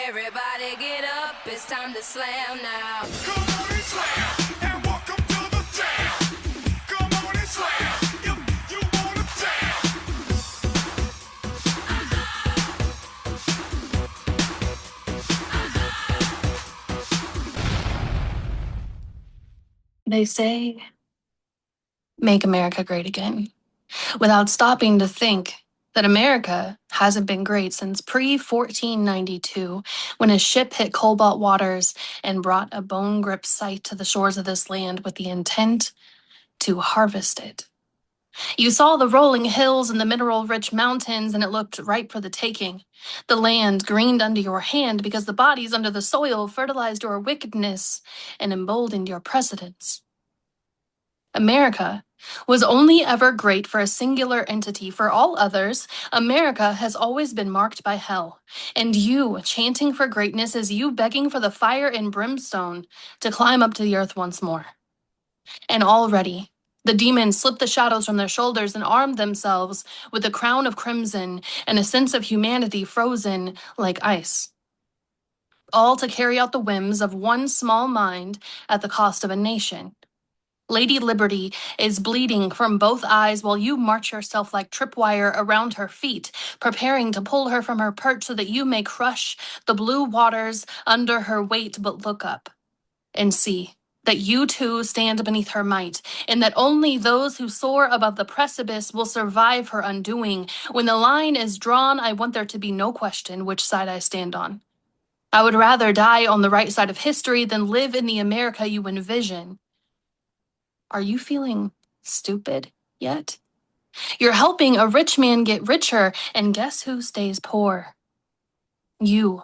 Everybody get up, it's time to slam now. Come on and slam, and welcome to the jam. Come on and slam, if you wanna jam. They say, make America great again, without stopping to think that America hasn't been great since pre-1492, when a ship hit cobalt waters and brought a bone-grip sight to the shores of this land with the intent to harvest it. You saw the rolling hills and the mineral-rich mountains, and it looked ripe for the taking. The land greened under your hand because the bodies under the soil fertilized your wickedness and emboldened your precedents. America was only ever great for a singular entity. For all others, America has always been marked by hell. And you, chanting for greatness, is you begging for the fire and brimstone to climb up to the earth once more. And already, the demons slipped the shadows from their shoulders and armed themselves with a crown of crimson and a sense of humanity frozen like ice. All to carry out the whims of one small mind at the cost of a nation. Lady Liberty is bleeding from both eyes while you march yourself like tripwire around her feet, preparing to pull her from her perch so that you may crush the blue waters under her weight. But look up and see that you too stand beneath her might, and that only those who soar above the precipice will survive her undoing. When the line is drawn, I want there to be no question which side I stand on. I would rather die on the right side of history than live in the America you envision. Are you feeling stupid yet? You're helping a rich man get richer, and guess who stays poor? You.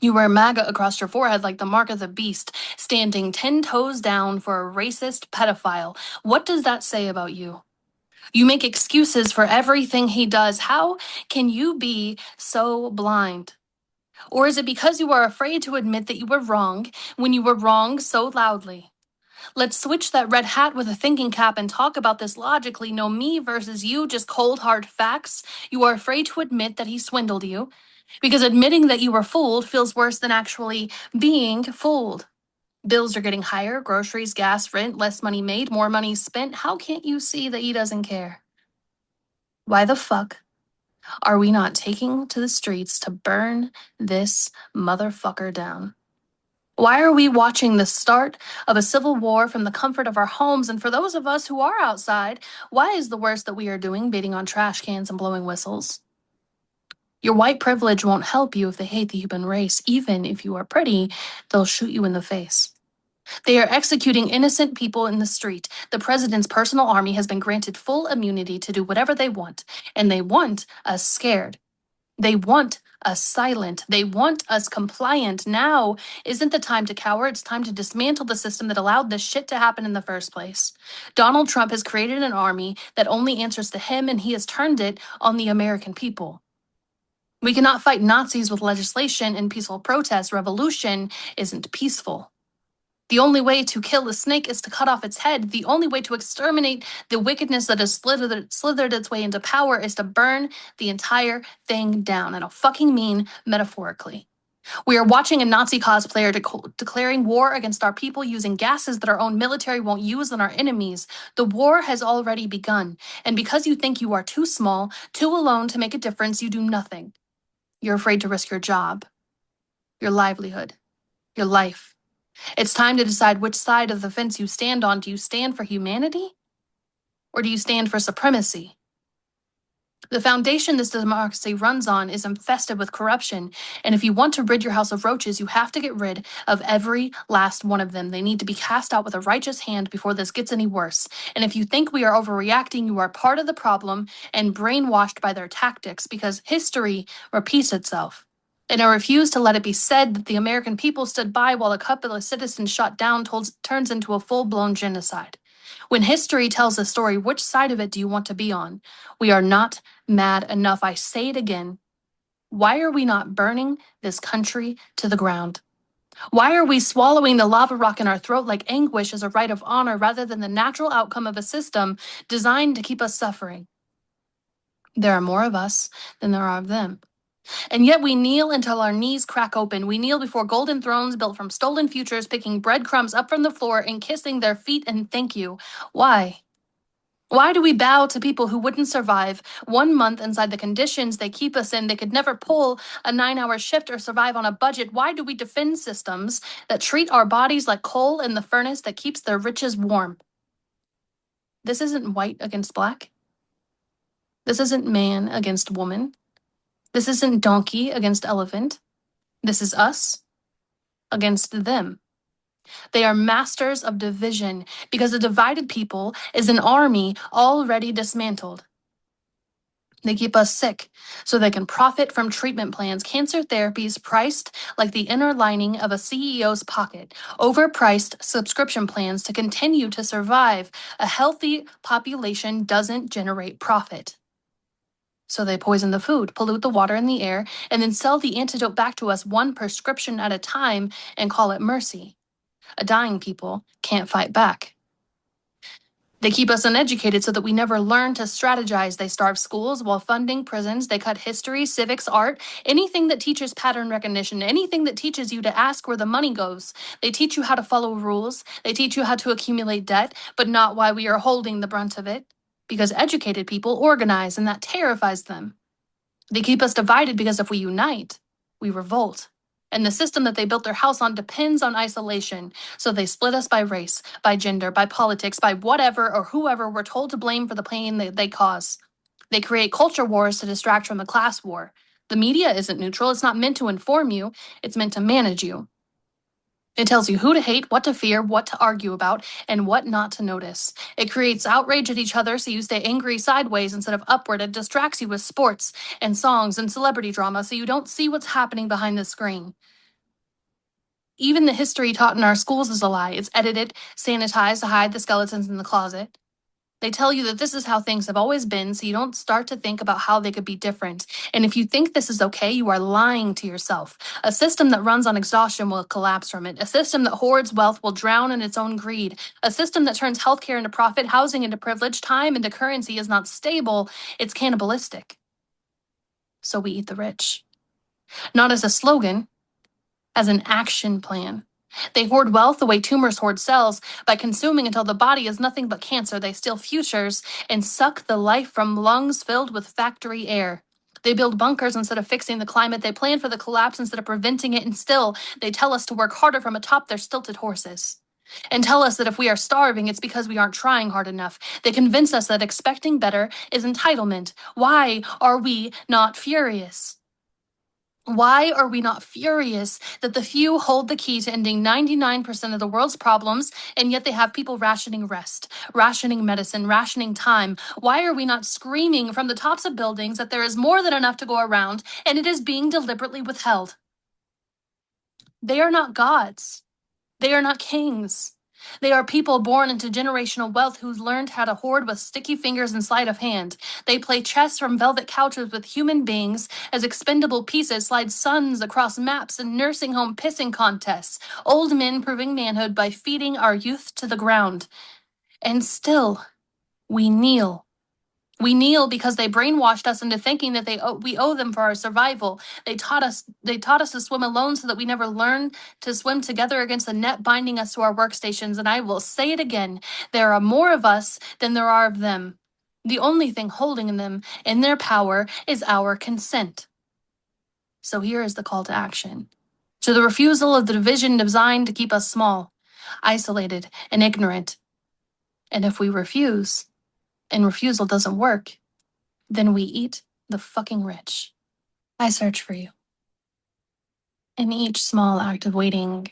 You wear MAGA across your forehead like the mark of the beast, standing 10 toes down for a racist pedophile. What does that say about you? You make excuses for everything he does. How can you be so blind? Or is it because you are afraid to admit that you were wrong when you were wrong so loudly? Let's switch that red hat with a thinking cap and talk about this logically. No me versus you, just cold hard facts. You are afraid to admit that he swindled you, because admitting that you were fooled feels worse than actually being fooled. Bills are getting higher, groceries, gas, rent, less money made, more money spent. How can't you see that he doesn't care? Why the fuck are we not taking to the streets to burn this motherfucker down? Why are we watching the start of a civil war from the comfort of our homes? And for those of us who are outside, why is the worst that we are doing beating on trash cans and blowing whistles? Your white privilege won't help you if they hate the human race. Even if you are pretty, they'll shoot you in the face. They are executing innocent people in the street. The president's personal army has been granted full immunity to do whatever they want, and they want us scared. They want us silent. They want us compliant. Now isn't the time to cower. It's time to dismantle the system that allowed this shit to happen in the first place. Donald Trump has created an army that only answers to him, and he has turned it on the American people. We cannot fight Nazis with legislation and peaceful protest. Revolution isn't peaceful. The only way to kill a snake is to cut off its head. The only way to exterminate the wickedness that has slithered its way into power is to burn the entire thing down. And I fucking mean metaphorically. We are watching a Nazi cosplayer declaring war against our people using gases that our own military won't use on our enemies. The war has already begun. And because you think you are too small, too alone to make a difference, you do nothing. You're afraid to risk your job, your livelihood, your life. It's time to decide which side of the fence you stand on. Do you stand for humanity? Or do you stand for supremacy? The foundation this democracy runs on is infested with corruption, and if you want to rid your house of roaches, you have to get rid of every last one of them. They need to be cast out with a righteous hand before this gets any worse. And if you think we are overreacting, you are part of the problem and brainwashed by their tactics, because history repeats itself. And I refuse to let it be said that the American people stood by while a couple of citizens shot down turns into a full-blown genocide. When history tells a story, which side of it do you want to be on? We are not mad enough. I say it again. Why are we not burning this country to the ground? Why are we swallowing the lava rock in our throat like anguish as a right of honor rather than the natural outcome of a system designed to keep us suffering? There are more of us than there are of them. And yet we kneel until our knees crack open. We kneel before golden thrones built from stolen futures, picking breadcrumbs up from the floor and kissing their feet and thank you. Why? Why do we bow to people who wouldn't survive 1 month inside the conditions they keep us in? They could never pull a 9-hour shift or survive on a budget. Why do we defend systems that treat our bodies like coal in the furnace that keeps their riches warm? This isn't white against black. This isn't man against woman. This isn't donkey against elephant. This is us against them. They are masters of division because a divided people is an army already dismantled. They keep us sick so they can profit from treatment plans, cancer therapies priced like the inner lining of a CEO's pocket, overpriced subscription plans to continue to survive. A healthy population doesn't generate profit. So they poison the food, pollute the water and the air, and then sell the antidote back to us one prescription at a time and call it mercy. A dying people can't fight back. They keep us uneducated so that we never learn to strategize. They starve schools while funding prisons. They cut history, civics, art, anything that teaches pattern recognition, anything that teaches you to ask where the money goes. They teach you how to follow rules. They teach you how to accumulate debt, but not why we are holding the brunt of it. Because educated people organize, and that terrifies them. They keep us divided because if we unite, we revolt. And the system that they built their house on depends on isolation. So they split us by race, by gender, by politics, by whatever or whoever we're told to blame for the pain that they cause. They create culture wars to distract from the class war. The media isn't neutral. It's not meant to inform you. It's meant to manage you. It tells you who to hate, what to fear, what to argue about, and what not to notice. It creates outrage at each other so you stay angry sideways instead of upward. It distracts you with sports and songs and celebrity drama so you don't see what's happening behind the screen. Even the history taught in our schools is a lie. It's edited, sanitized to hide the skeletons in the closet. They tell you that this is how things have always been, so you don't start to think about how they could be different. And if you think this is okay, you are lying to yourself. A system that runs on exhaustion will collapse from it. A system that hoards wealth will drown in its own greed. A system that turns healthcare into profit, housing into privilege, time into currency is not stable, it's cannibalistic. So we eat the rich. Not as a slogan, as an action plan. They hoard wealth the way tumors hoard cells by consuming until the body is nothing but cancer. They steal futures and suck the life from lungs filled with factory air. They build bunkers instead of fixing the climate. They plan for the collapse instead of preventing it. And still, they tell us to work harder from atop their stilted horses. And tell us that if we are starving, it's because we aren't trying hard enough. They convince us that expecting better is entitlement. Why are we not furious? Why are we not furious that the few hold the key to ending 99% of the world's problems, and yet they have people rationing rest, rationing medicine, rationing time? Why are we not screaming from the tops of buildings that there is more than enough to go around, and it is being deliberately withheld? They are not gods. They are not kings. They are people born into generational wealth who's learned how to hoard with sticky fingers and sleight of hand. They play chess from velvet couches with human beings as expendable pieces, slide suns across maps and nursing home pissing contests, old men proving manhood by feeding our youth to the ground. And still, we kneel. We kneel because they brainwashed us into thinking that we owe them for our survival. They taught us to swim alone so that we never learn to swim together against the net binding us to our workstations. And I will say it again, there are more of us than there are of them. The only thing holding them in their power is our consent. So here is the call to action. To the refusal of the division designed to keep us small, isolated, and ignorant. And if we refuse, and refusal doesn't work, then we eat the fucking rich. I search for you. In each small act of waiting,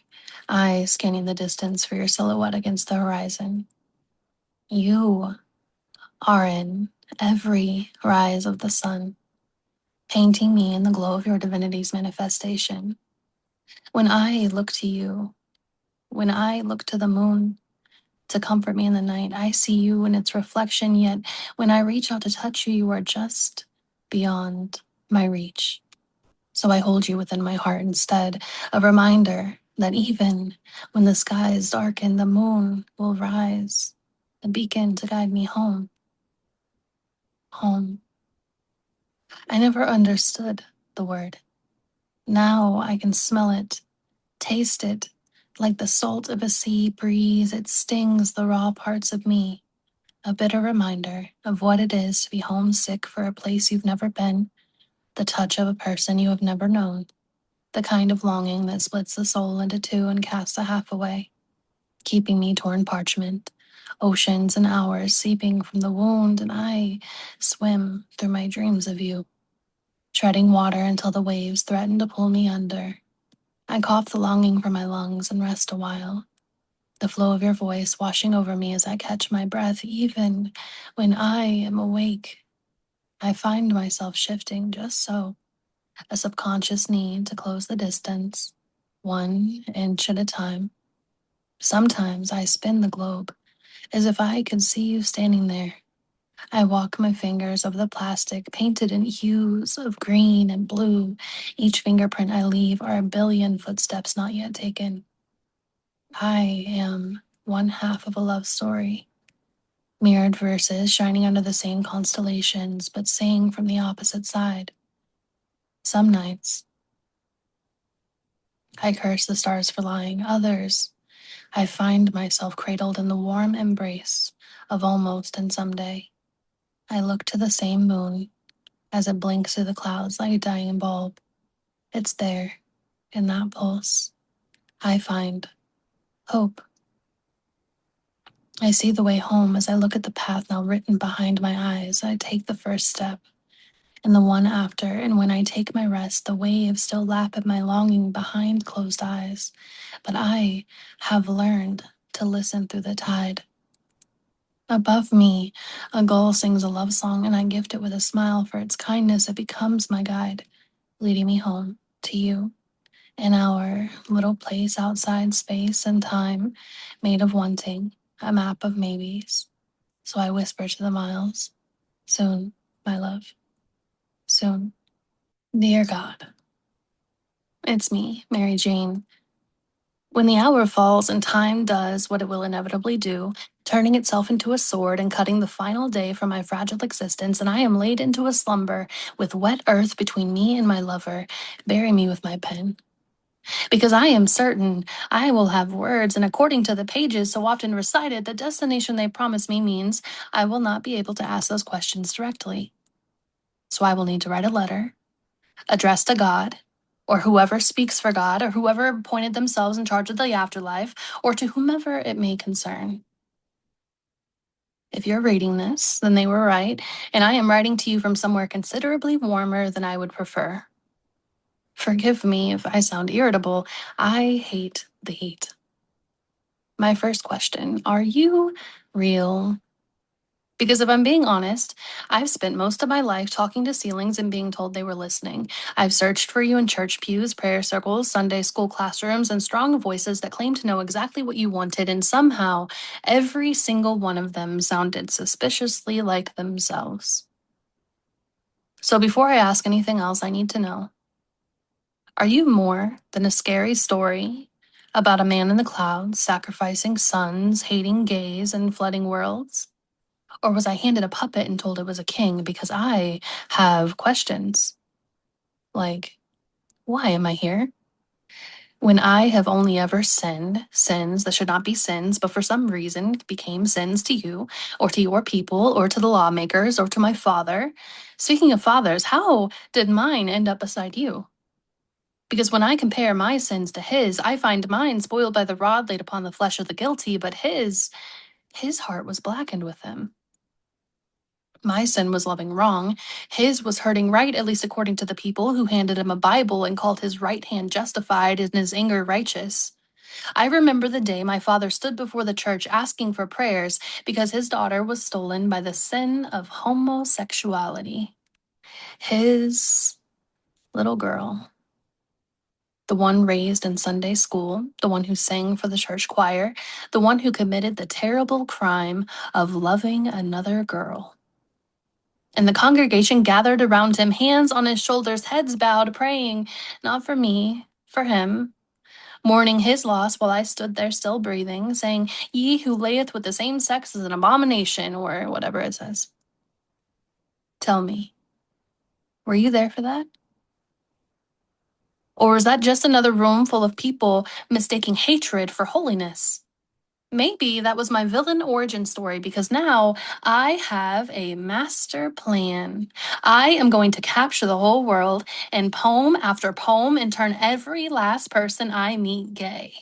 I scanning the distance for your silhouette against the horizon. You are in every rise of the sun, painting me in the glow of your divinity's manifestation. When I look to you, when I look to the moon, to comfort me in the night, I see you in its reflection, yet when I reach out to touch you, you are just beyond my reach. So I hold you within my heart instead, a reminder that even when the sky is darkened, the moon will rise, a beacon to guide me home. Home. I never understood the word. Now I can smell it, taste it, like the salt of a sea breeze. It stings the raw parts of me, a bitter reminder of what it is to be homesick for a place you've never been, the touch of a person you have never known, the kind of longing that splits the soul into two and casts a half away, keeping me torn parchment, oceans and hours seeping from the wound, and I swim through my dreams of you, treading water until the waves threaten to pull me under. I cough the longing from my lungs and rest a while, the flow of your voice washing over me as I catch my breath. Even when I am awake, I find myself shifting just so, a subconscious need to close the distance, 1 inch at a time. Sometimes I spin the globe, as if I could see you standing there. I walk my fingers over the plastic, painted in hues of green and blue. Each fingerprint I leave are a billion footsteps not yet taken. I am one half of a love story, mirrored verses shining under the same constellations, but saying from the opposite side. Some nights, I curse the stars for lying. Others, I find myself cradled in the warm embrace of almost and someday. I look to the same moon as it blinks through the clouds like a dying bulb. It's there, in that pulse, I find hope. I see the way home as I look at the path now written behind my eyes. I take the first step, and the one after, and when I take my rest, the waves still lap at my longing behind closed eyes. But I have learned to listen through the tide. Above me, a gull sings a love song, and I gift it with a smile. For its kindness, it becomes my guide, leading me home to you, in our little place outside space and time, made of wanting, a map of maybes. So I whisper to the miles, soon, my love, soon. Dear God, it's me, Mary Jane. When the hour falls and time does what it will inevitably do, turning itself into a sword and cutting the final day from my fragile existence, and I am laid into a slumber with wet earth between me and my lover, bury me with my pen. Because I am certain I will have words, and according to the pages so often recited, the destination they promise me means I will not be able to ask those questions directly. So I will need to write a letter, addressed to God, or whoever speaks for God, or whoever appointed themselves in charge of the afterlife, or to whomever it may concern. If you're reading this, then they were right, and I am writing to you from somewhere considerably warmer than I would prefer. Forgive me if I sound irritable. I hate the heat. My first question, are you real? Because if I'm being honest, I've spent most of my life talking to ceilings and being told they were listening. I've searched for you in church pews, prayer circles, Sunday school classrooms, and strong voices that claimed to know exactly what you wanted, and somehow every single one of them sounded suspiciously like themselves. So before I ask anything else, I need to know, are you more than a scary story about a man in the clouds sacrificing suns, hating gays, and flooding worlds? Or was I handed a puppet and told it was a king? Because I have questions. Like, why am I here? When I have only ever sinned, sins that should not be sins, but for some reason became sins to you, or to your people, or to the lawmakers, or to my father. Speaking of fathers, how did mine end up beside you? Because when I compare my sins to his, I find mine spoiled by the rod laid upon the flesh of the guilty, but his heart was blackened with them. My sin was loving wrong. His was hurting right, at least according to the people who handed him a Bible and called his right hand justified and his anger righteous. I remember the day my father stood before the church asking for prayers because his daughter was stolen by the sin of homosexuality. His little girl, the one raised in Sunday school, the one who sang for the church choir, the one who committed the terrible crime of loving another girl. And the congregation gathered around him, hands on his shoulders, heads bowed, praying, not for me, for him, mourning his loss while I stood there still breathing, saying, "Ye who layeth with the same sex is an abomination," or whatever it says. Tell me, were you there for that? Or is that just another room full of people mistaking hatred for holiness? Maybe that was my villain origin story because now I have a master plan. I am going to capture the whole world in poem after poem and turn every last person I meet gay.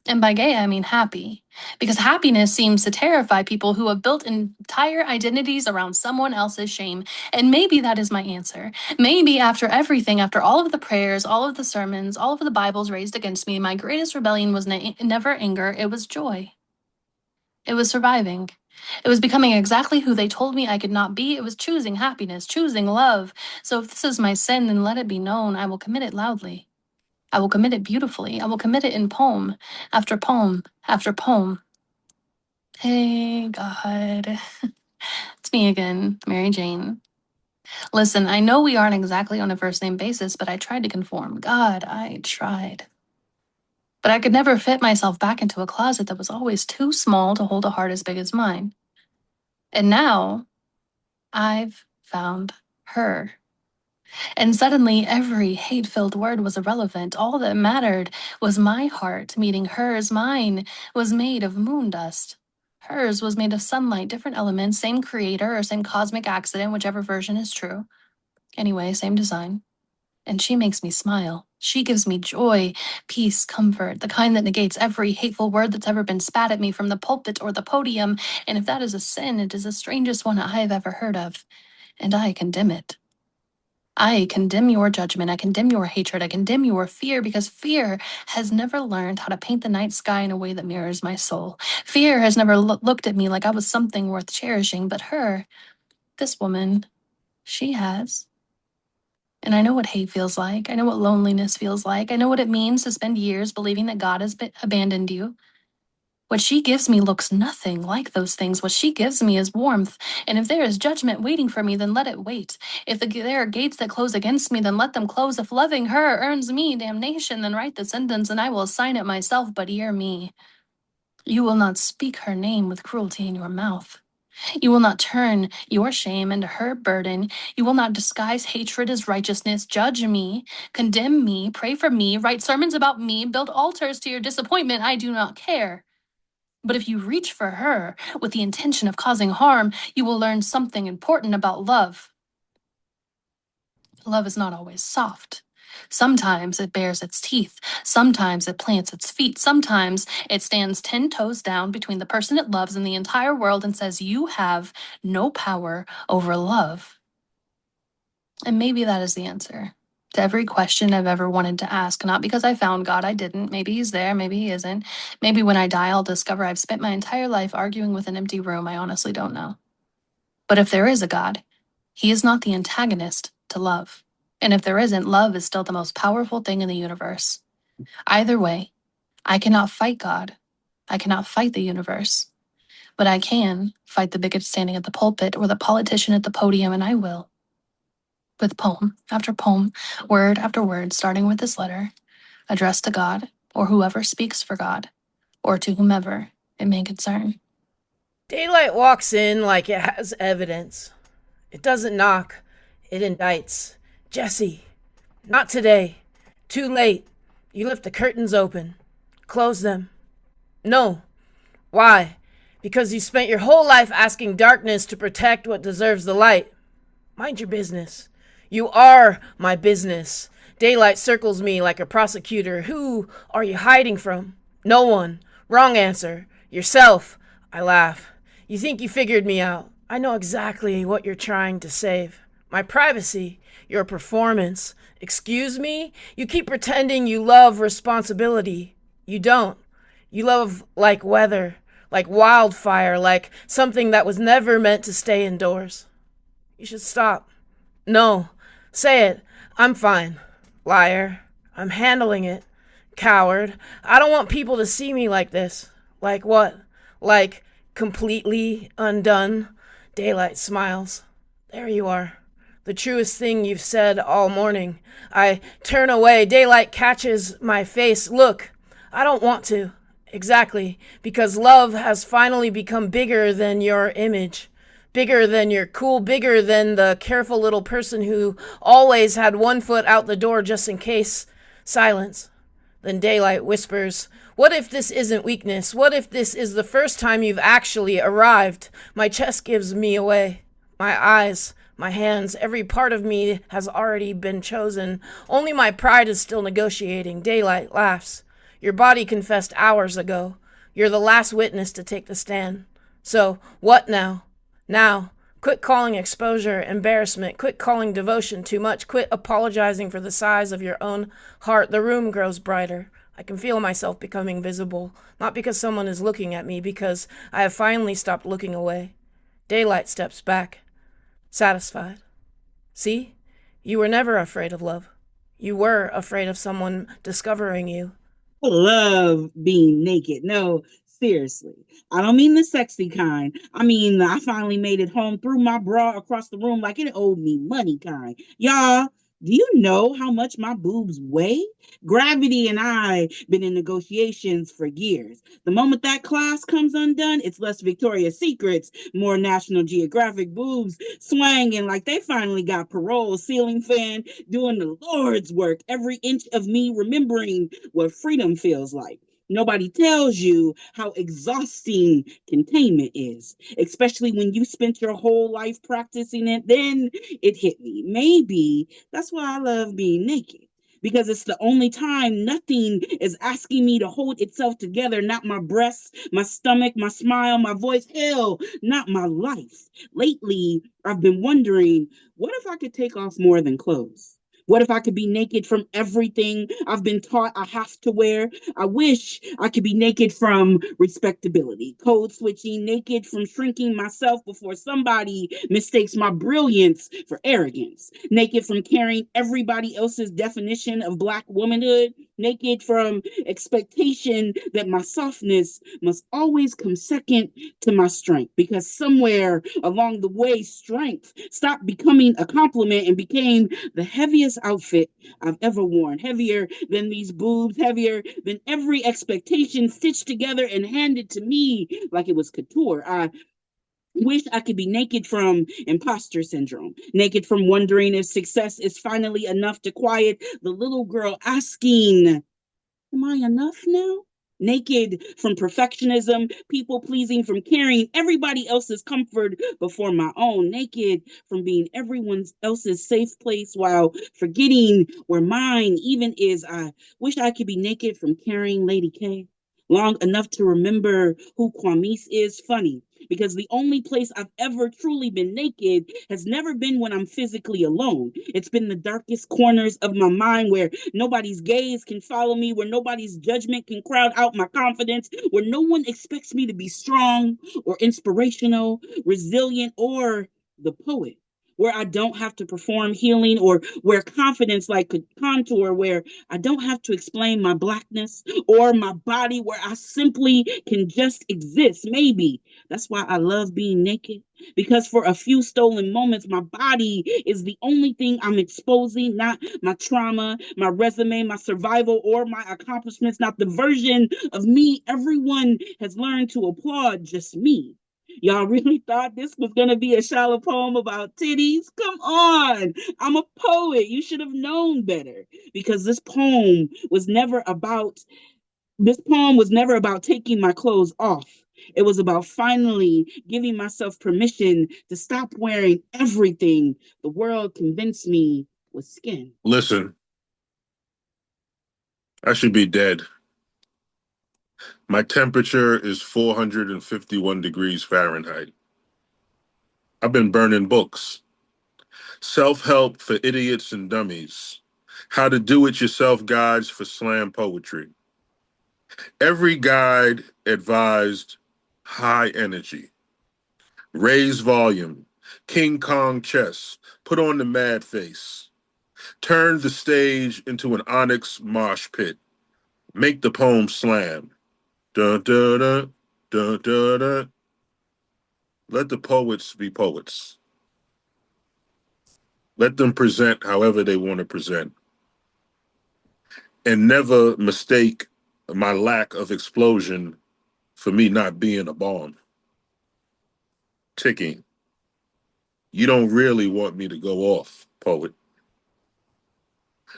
And by gay, I mean happy. Because happiness seems to terrify people who have built entire identities around someone else's shame. And maybe that is my answer. Maybe after everything, after all of the prayers, all of the sermons, all of the Bibles raised against me, my greatest rebellion was never anger, it was joy. It was surviving. It was becoming exactly who they told me I could not be. It was choosing happiness, choosing love. So if this is my sin, then let it be known. I will commit it loudly. I will commit it beautifully. I will commit it in poem after poem after poem. Hey, God. It's me again, Mary Jane. Listen, I know we aren't exactly on a first name basis, but I tried to conform. God, I tried. But I could never fit myself back into a closet that was always too small to hold a heart as big as mine. And now I've found her. And suddenly, every hate filled word was irrelevant. All that mattered was my heart meeting hers. Mine was made of moon dust. Hers was made of sunlight, different elements, same creator or same cosmic accident, whichever version is true. Anyway, same design. And she makes me smile. She gives me joy, peace, comfort, the kind that negates every hateful word that's ever been spat at me from the pulpit or the podium. And if that is a sin, it is the strangest one I have ever heard of. And I condemn it. I condemn your judgment. I condemn your hatred. I condemn your fear because fear has never learned how to paint the night sky in a way that mirrors my soul. Fear has never looked at me like I was something worth cherishing, but her, this woman, she has. And I know what hate feels like. I know what loneliness feels like. I know what it means to spend years believing that God has abandoned you. What she gives me looks nothing like those things. What she gives me is warmth. And if there is judgment waiting for me, then let it wait. If there are gates that close against me, then let them close. If loving her earns me damnation, then write the sentence and I will sign it myself. But hear me. You will not speak her name with cruelty in your mouth. You will not turn your shame into her burden. You will not disguise hatred as righteousness. Judge me, condemn me, pray for me, write sermons about me, build altars to your disappointment. I do not care. But if you reach for her with the intention of causing harm, you will learn something important about love. Love is not always soft. Sometimes it bares its teeth. Sometimes it plants its feet. Sometimes it stands 10 toes down between the person it loves and the entire world and says, you have no power over love. And maybe that is the answer to every question I've ever wanted to ask. Not because I found God, I didn't. Maybe he's there, maybe he isn't. Maybe when I die, I'll discover I've spent my entire life arguing with an empty room. I honestly don't know. But if there is a God, he is not the antagonist to love. And if there isn't, love is still the most powerful thing in the universe. Either way, I cannot fight God. I cannot fight the universe. But I can fight the bigot standing at the pulpit or the politician at the podium, and I will. With poem after poem, word after word, starting with this letter, addressed to God, or whoever speaks for God, or to whomever it may concern. Daylight walks in like it has evidence. It doesn't knock, it indicts. Jessie, not today. Too late. You left the curtains open. Close them. No. Why? Because you spent your whole life asking darkness to protect what deserves the light. Mind your business. You are my business. Daylight circles me like a prosecutor. Who are you hiding from? No one. Wrong answer. Yourself. I laugh. You think you figured me out. I know exactly what you're trying to save. My privacy. Your performance. Excuse me? You keep pretending you love responsibility. You don't. You love like weather, like wildfire, like something that was never meant to stay indoors. You should stop. No. Say it. I'm fine. Liar. I'm handling it. Coward. I don't want people to see me like this. Like what? Like completely undone? Daylight smiles. There you are. The truest thing you've said all morning. I turn away. Daylight catches my face. Look, I don't want to. Exactly. Because love has finally become bigger than your image. Bigger than your cool, bigger than the careful little person who always had one foot out the door just in case. Silence. Then daylight whispers, "What if this isn't weakness? What if this is the first time you've actually arrived?" My chest gives me away. My eyes, my hands, every part of me has already been chosen. Only my pride is still negotiating. Daylight laughs. Your body confessed hours ago. You're the last witness to take the stand. So, what now? Now, quit calling exposure embarrassment. Quit calling devotion too much. Quit apologizing for the size of your own heart. The room grows brighter. I can feel myself becoming visible. Not because someone is looking at me, because I have finally stopped looking away. Daylight steps back, satisfied. See? You were never afraid of love. You were afraid of someone discovering you. I love being naked. No, seriously. I don't mean the sexy kind. I mean, I finally made it home, threw my bra across the room like it owed me money kind. Y'all, do you know how much my boobs weigh? Gravity and I been in negotiations for years. The moment that class comes undone, it's less Victoria's Secrets, more National Geographic boobs swanging like they finally got parole, ceiling fan, doing the Lord's work, every inch of me remembering what freedom feels like. Nobody tells you how exhausting containment is, especially when you spent your whole life practicing it. Then it hit me. Maybe that's why I love being naked. Because it's the only time nothing is asking me to hold itself together. Not my breasts, my stomach, my smile, my voice. Hell, not my life. Lately, I've been wondering, what if I could take off more than clothes? What if I could be naked from everything I've been taught I have to wear? I wish I could be naked from respectability, code switching, naked from shrinking myself before somebody mistakes my brilliance for arrogance, naked from carrying everybody else's definition of Black womanhood, naked from expectation that my softness must always come second to my strength, because somewhere along the way, strength stopped becoming a compliment and became the heaviest outfit I've ever worn, heavier than these boobs, heavier than every expectation stitched together and handed to me like it was couture. I wish I could be naked from imposter syndrome, naked from wondering if success is finally enough to quiet the little girl asking, am I enough now? Naked from perfectionism, people pleasing, from carrying everybody else's comfort before my own, naked from being everyone else's safe place while forgetting where mine even is. I wish I could be naked from carrying LadyK long enough to remember who Kwame is. Funny, because the only place I've ever truly been naked has never been when I'm physically alone. It's been the darkest corners of my mind where nobody's gaze can follow me, where nobody's judgment can crowd out my confidence, where no one expects me to be strong or inspirational, resilient, or the poet, where I don't have to perform healing or wear confidence like a contour, where I don't have to explain my Blackness or my body, where I simply can just exist. Maybe that's why I love being naked, because for a few stolen moments, my body is the only thing I'm exposing, not my trauma, my resume, my survival, or my accomplishments, not the version of me everyone has learned to applaud, just me. Y'all really thought this was going to be a shallow poem about titties? Come on. I'm a poet. You should have known better, because this poem was never about taking my clothes off. It was about finally giving myself permission to stop wearing everything the world convinced me was skin. Listen, I should be dead. My temperature is 451 degrees Fahrenheit. I've been burning books. Self-help for idiots and dummies. How to do it yourself guides for slam poetry. Every guide advised high energy, raise volume, King Kong chess, put on the mad face, turn the stage into an onyx mosh pit, make the poem slam. Dun, dun, dun, dun, dun, dun. Let the poets be poets. Let them present however they want to present. And never mistake my lack of explosion for me not being a bomb. Ticking. You don't really want me to go off, poet.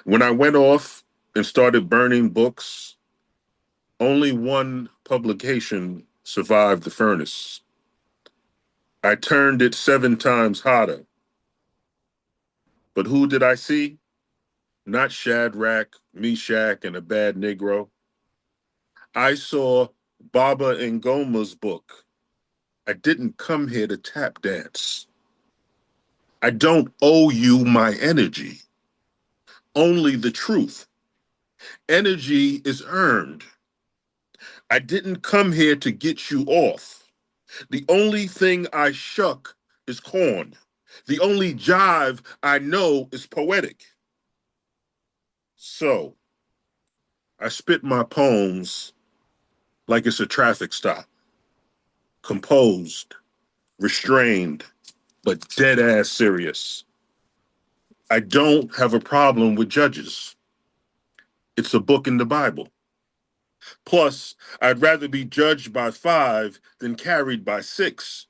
When I went off and started burning books, only one publication survived the furnace. I turned it 7 times hotter. But who did I see? Not Shadrach, Meshach, and a bad Negro. I saw Baba and Ngoma's book. I didn't come here to tap dance. I don't owe you my energy, only the truth. Energy is earned. I didn't come here to get you off. The only thing I shuck is corn. The only jive I know is poetic. So, I spit my poems like it's a traffic stop. Composed, restrained, but dead ass serious. I don't have a problem with judges. It's a book in the Bible. Plus, I'd rather be judged by 5 than carried by 6.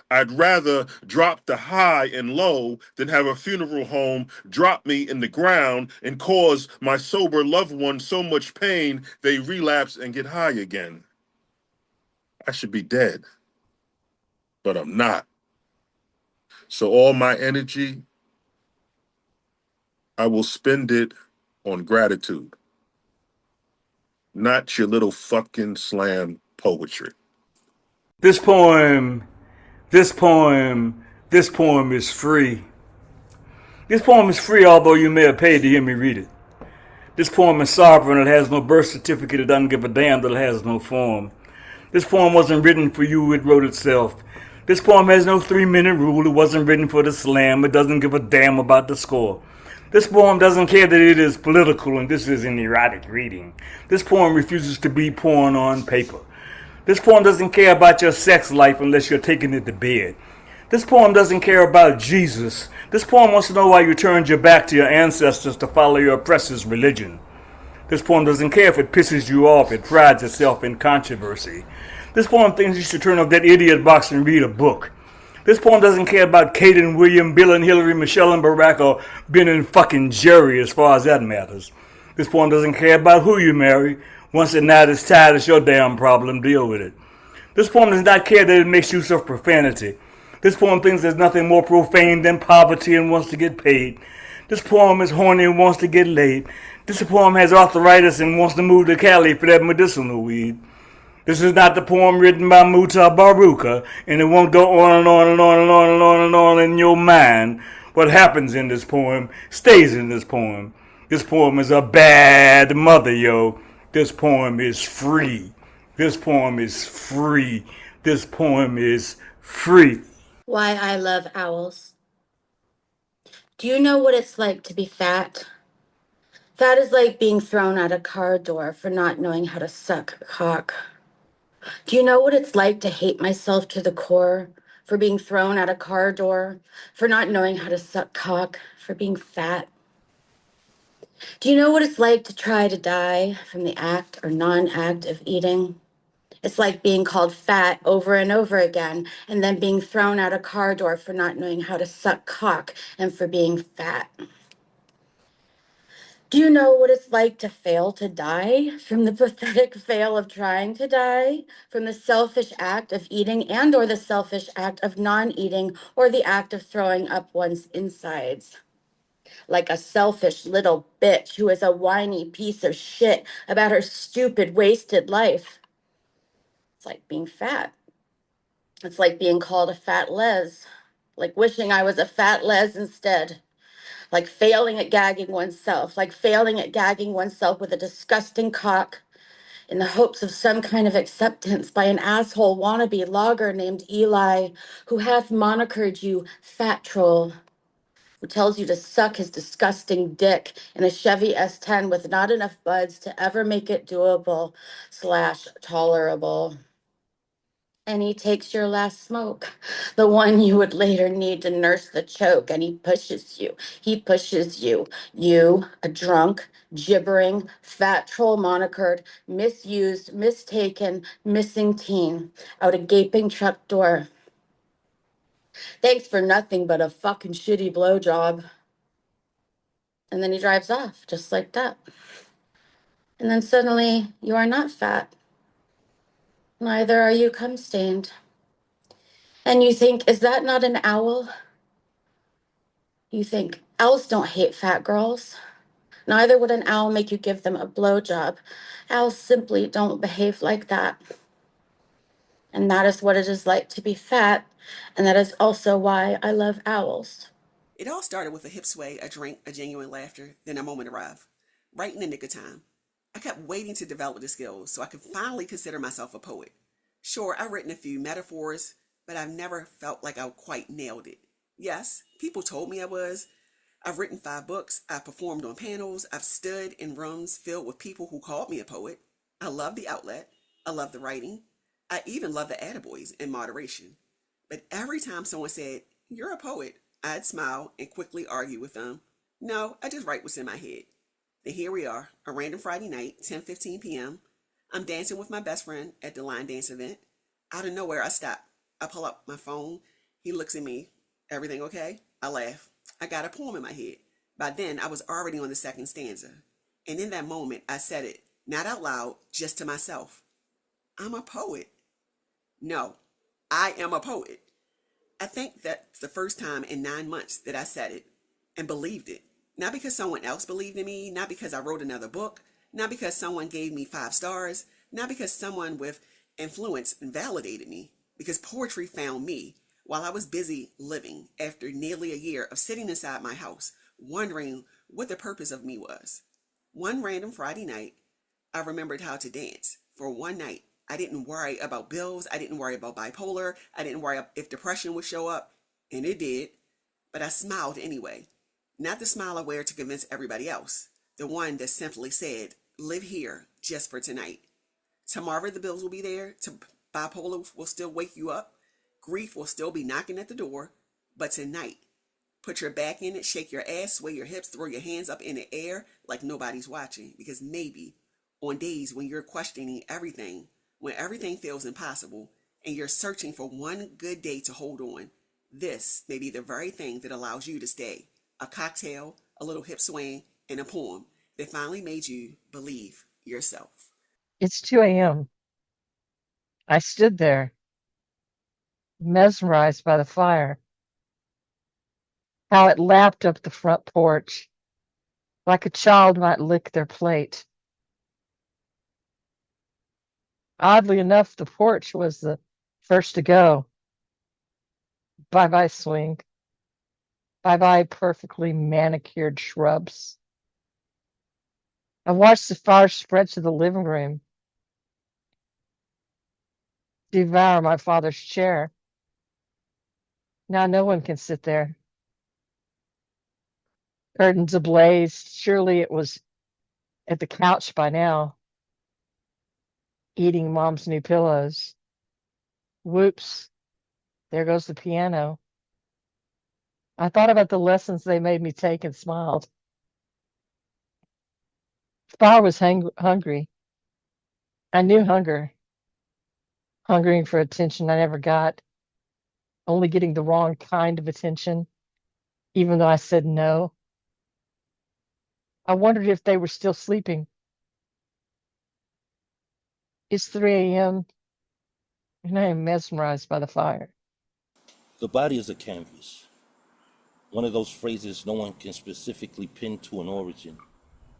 I'd rather drop the high and low than have a funeral home drop me in the ground and cause my sober loved one so much pain they relapse and get high again. I should be dead, but I'm not. So all my energy, I will spend it on gratitude, not your little fucking slam poetry. This poem is free. This poem is free, although you may have paid to hear me read it. This poem is sovereign. It has no birth certificate. It doesn't give a damn that it has no form. This poem wasn't written for you. It wrote itself. This poem has no 3-minute rule. It wasn't written for the slam. It doesn't give a damn about the score. This poem doesn't care that it is political and this is an erotic reading. This poem refuses to be porn on paper. This poem doesn't care about your sex life unless you're taking it to bed. This poem doesn't care about Jesus. This poem wants to know why you turned your back to your ancestors to follow your oppressor's religion. This poem doesn't care if it pisses you off. It prides itself in controversy. This poem thinks you should turn off that idiot box and read a book. This poem doesn't care about Kate and William, Bill and Hillary, Michelle and Barack, or Ben and fucking Jerry as far as that matters. This poem doesn't care about who you marry. Once the night is tired, it's your damn problem. Deal with it. This poem does not care that it makes use of profanity. This poem thinks there's nothing more profane than poverty and wants to get paid. This poem is horny and wants to get laid. This poem has arthritis and wants to move to Cali for that medicinal weed. This is not the poem written by Muta Baruka, and it won't go on and on and on and on and on and on in your mind. What happens in this poem stays in this poem. This poem is a bad mother, yo. This poem is free. This poem is free. This poem is free. Why I love owls. Do you know what it's like to be fat? Fat is like being thrown out a car door for not knowing how to suck cock. Do you know what it's like to hate myself to the core for being thrown out a car door, for not knowing how to suck cock, for being fat? Do you know what it's like to try to die from the act or non-act of eating? It's like being called fat over and over again, and then being thrown out a car door for not knowing how to suck cock and for being fat. Do you know what it's like to fail to die, from the pathetic fail of trying to die, from the selfish act of eating and or the selfish act of non-eating or the act of throwing up one's insides? Like a selfish little bitch who is a whiny piece of shit about her stupid, wasted life. It's like being fat. It's like being called a fat les, like wishing I was a fat les instead, like failing at gagging oneself, like failing at gagging oneself with a disgusting cock in the hopes of some kind of acceptance by an asshole wannabe logger named Eli, who hath monikered you fat troll, who tells you to suck his disgusting dick in a Chevy S10 with not enough buds to ever make it doable / tolerable. And he takes your last smoke, the one you would later need to nurse the choke, and he pushes you. He pushes you. You, a drunk, gibbering, fat troll monikered, misused, mistaken, missing teen, out a gaping truck door. Thanks for nothing but a fucking shitty blowjob. And then he drives off, just like that. And then suddenly, you are not fat. Neither are you cum stained. And you think, is that not an owl? You think, owls don't hate fat girls. Neither would an owl make you give them a blowjob. Owls simply don't behave like that. And that is what it is like to be fat. And that is also why I love owls. It all started with a hip sway, a drink, a genuine laughter, then a moment arrived. Right in the nick of time. I kept waiting to develop the skills so I could finally consider myself a poet. Sure, I've written a few metaphors, but I've never felt like I quite nailed it. Yes, people told me I was. I've written 5 books, I've performed on panels, I've stood in rooms filled with people who called me a poet. I love the outlet, I love the writing, I even love the attaboys in moderation. But every time someone said, "You're a poet," I'd smile and quickly argue with them. No, I just write what's in my head. Then here we are, a random Friday night, 10:15 p.m. I'm dancing with my best friend at the line dance event. Out of nowhere, I stop. I pull up my phone. He looks at me. "Everything okay?" I laugh. I got a poem in my head. By then, I was already on the second stanza. And in that moment, I said it, not out loud, just to myself. I'm a poet. No, I am a poet. I think that's the first time in 9 months that I said it and believed it. Not because someone else believed in me, not because I wrote another book, not because someone gave me 5 stars, not because someone with influence validated me, because poetry found me while I was busy living after nearly a year of sitting inside my house, wondering what the purpose of me was. One random Friday night, I remembered how to dance. For one night, I didn't worry about bills. I didn't worry about bipolar. I didn't worry if depression would show up. And it did. But I smiled anyway. Not the smile I wear to convince everybody else. The one that simply said, live here just for tonight. Tomorrow the bills will be there. Bipolar will still wake you up. Grief will still be knocking at the door. But tonight, put your back in it, shake your ass, sway your hips, throw your hands up in the air like nobody's watching. Because maybe on days when you're questioning everything, when everything feels impossible, and you're searching for one good day to hold on, this may be the very thing that allows you to stay. A cocktail, a little hip swing, and a poem that finally made you believe yourself. It's 2 a.m. I stood there, mesmerized by the fire, how it lapped up the front porch like a child might lick their plate. Oddly enough, the porch was the first to go. Bye-bye swing. Bye-bye perfectly manicured shrubs. I watched the fire spread to the living room, devour my father's chair. Now no one can sit there. Curtains ablaze. Surely it was at the couch by now, eating mom's new pillows. Whoops, there goes the piano. I thought about the lessons they made me take and smiled. Spar was hungry. I knew hunger, hungering for attention I never got, only getting the wrong kind of attention, even though I said no. I wondered if they were still sleeping. It's 3 a.m., and I am mesmerized by the fire. The body is a canvas. One of those phrases no one can specifically pin to an origin.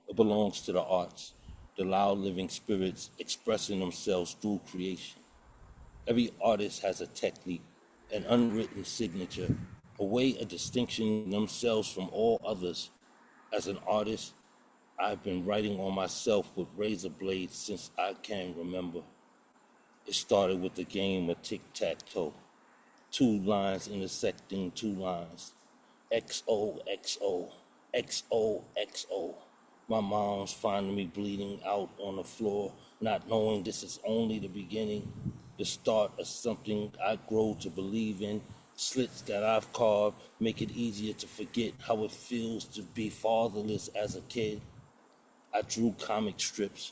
It belongs to the arts, the loud living spirits expressing themselves through creation. Every artist has a technique, an unwritten signature, a way of distinguishing themselves from all others. As an artist, I've been writing on myself with razor blades since I can remember. It started with the game of tic-tac-toe. 2 lines intersecting 2 lines. XOXO, XOXO. My mom's finding me bleeding out on the floor, not knowing this is only the beginning, the start of something I grow to believe in. Slits that I've carved make it easier to forget how it feels to be fatherless as a kid. I drew comic strips,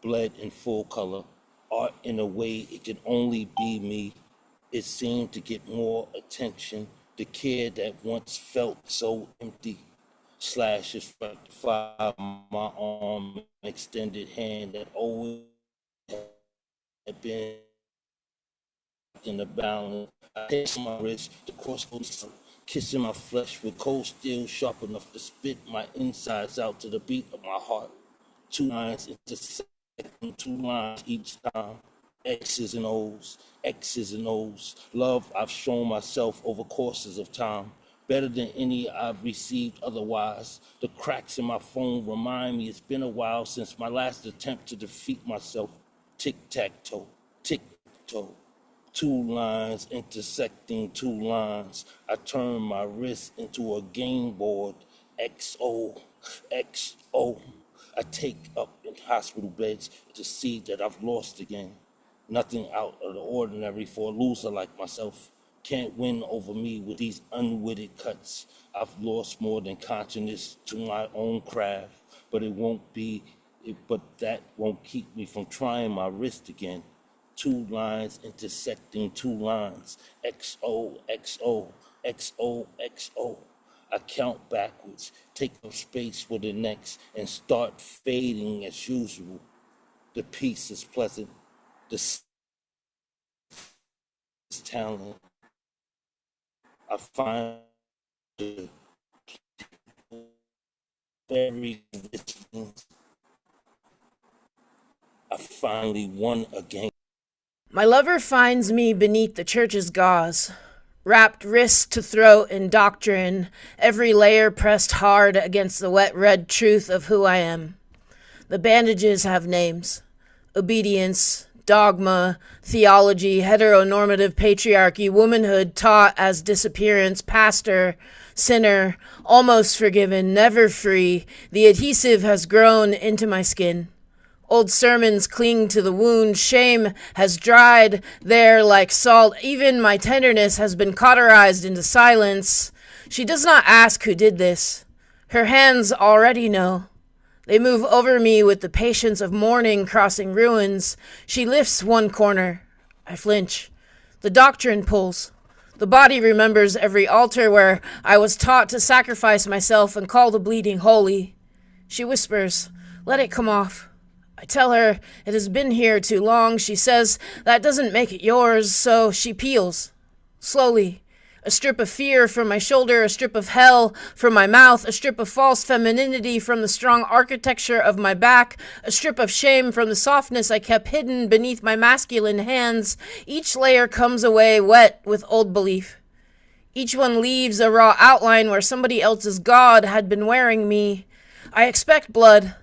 bled in full color, art in a way it could only be me. It seemed to get more attention The care that once felt so empty. Slash is rectified my arm, extended hand that always had been in the balance. I hit my wrist, the crossbones kissing my flesh with cold steel sharp enough to spit my insides out to the beat of my heart. 2 lines intersecting, 2 lines each time. X's and O's, X's and O's. Love I've shown myself over courses of time. Better than any I've received otherwise. The cracks in my phone remind me it's been a while since my last attempt to defeat myself. Tic-tac-toe, tic-toe. 2 lines intersecting 2 lines. I turn my wrist into a game board. XO, XO. I take up in hospital beds to see that I've lost again. Nothing out of the ordinary for a loser like myself. Can't win over me with these unwitted cuts. I've lost more than consciousness to my own craft, but that won't keep me from trying my wrist again. 2 lines intersecting 2 lines. XO, XO, XO, XO. I count backwards, take up space for the next, and start fading as usual. The peace is pleasant. The talent. I find the very rich things. I finally won again. My lover finds me beneath the church's gauze, wrapped wrist to throat in doctrine, every layer pressed hard against the wet red truth of who I am. The bandages have names: obedience, dogma, theology, heteronormative patriarchy, womanhood taught as disappearance, pastor, sinner, almost forgiven, never free. The adhesive has grown into my skin. Old sermons cling to the wound. Shame has dried there like salt. Even my tenderness has been cauterized into silence. She does not ask who did this. Her hands already know. They move over me with the patience of morning crossing ruins. She lifts one corner. I flinch. The doctrine pulls. The body remembers every altar where I was taught to sacrifice myself and call the bleeding holy. She whispers, "Let it come off." I tell her it has been here too long. She says that doesn't make it yours, so she peels. Slowly. A strip of fear from my shoulder, a strip of hell from my mouth, a strip of false femininity from the strong architecture of my back, a strip of shame from the softness I kept hidden beneath my masculine hands. Each layer comes away wet with old belief. Each one leaves a raw outline where somebody else's God had been wearing me. I expect blood.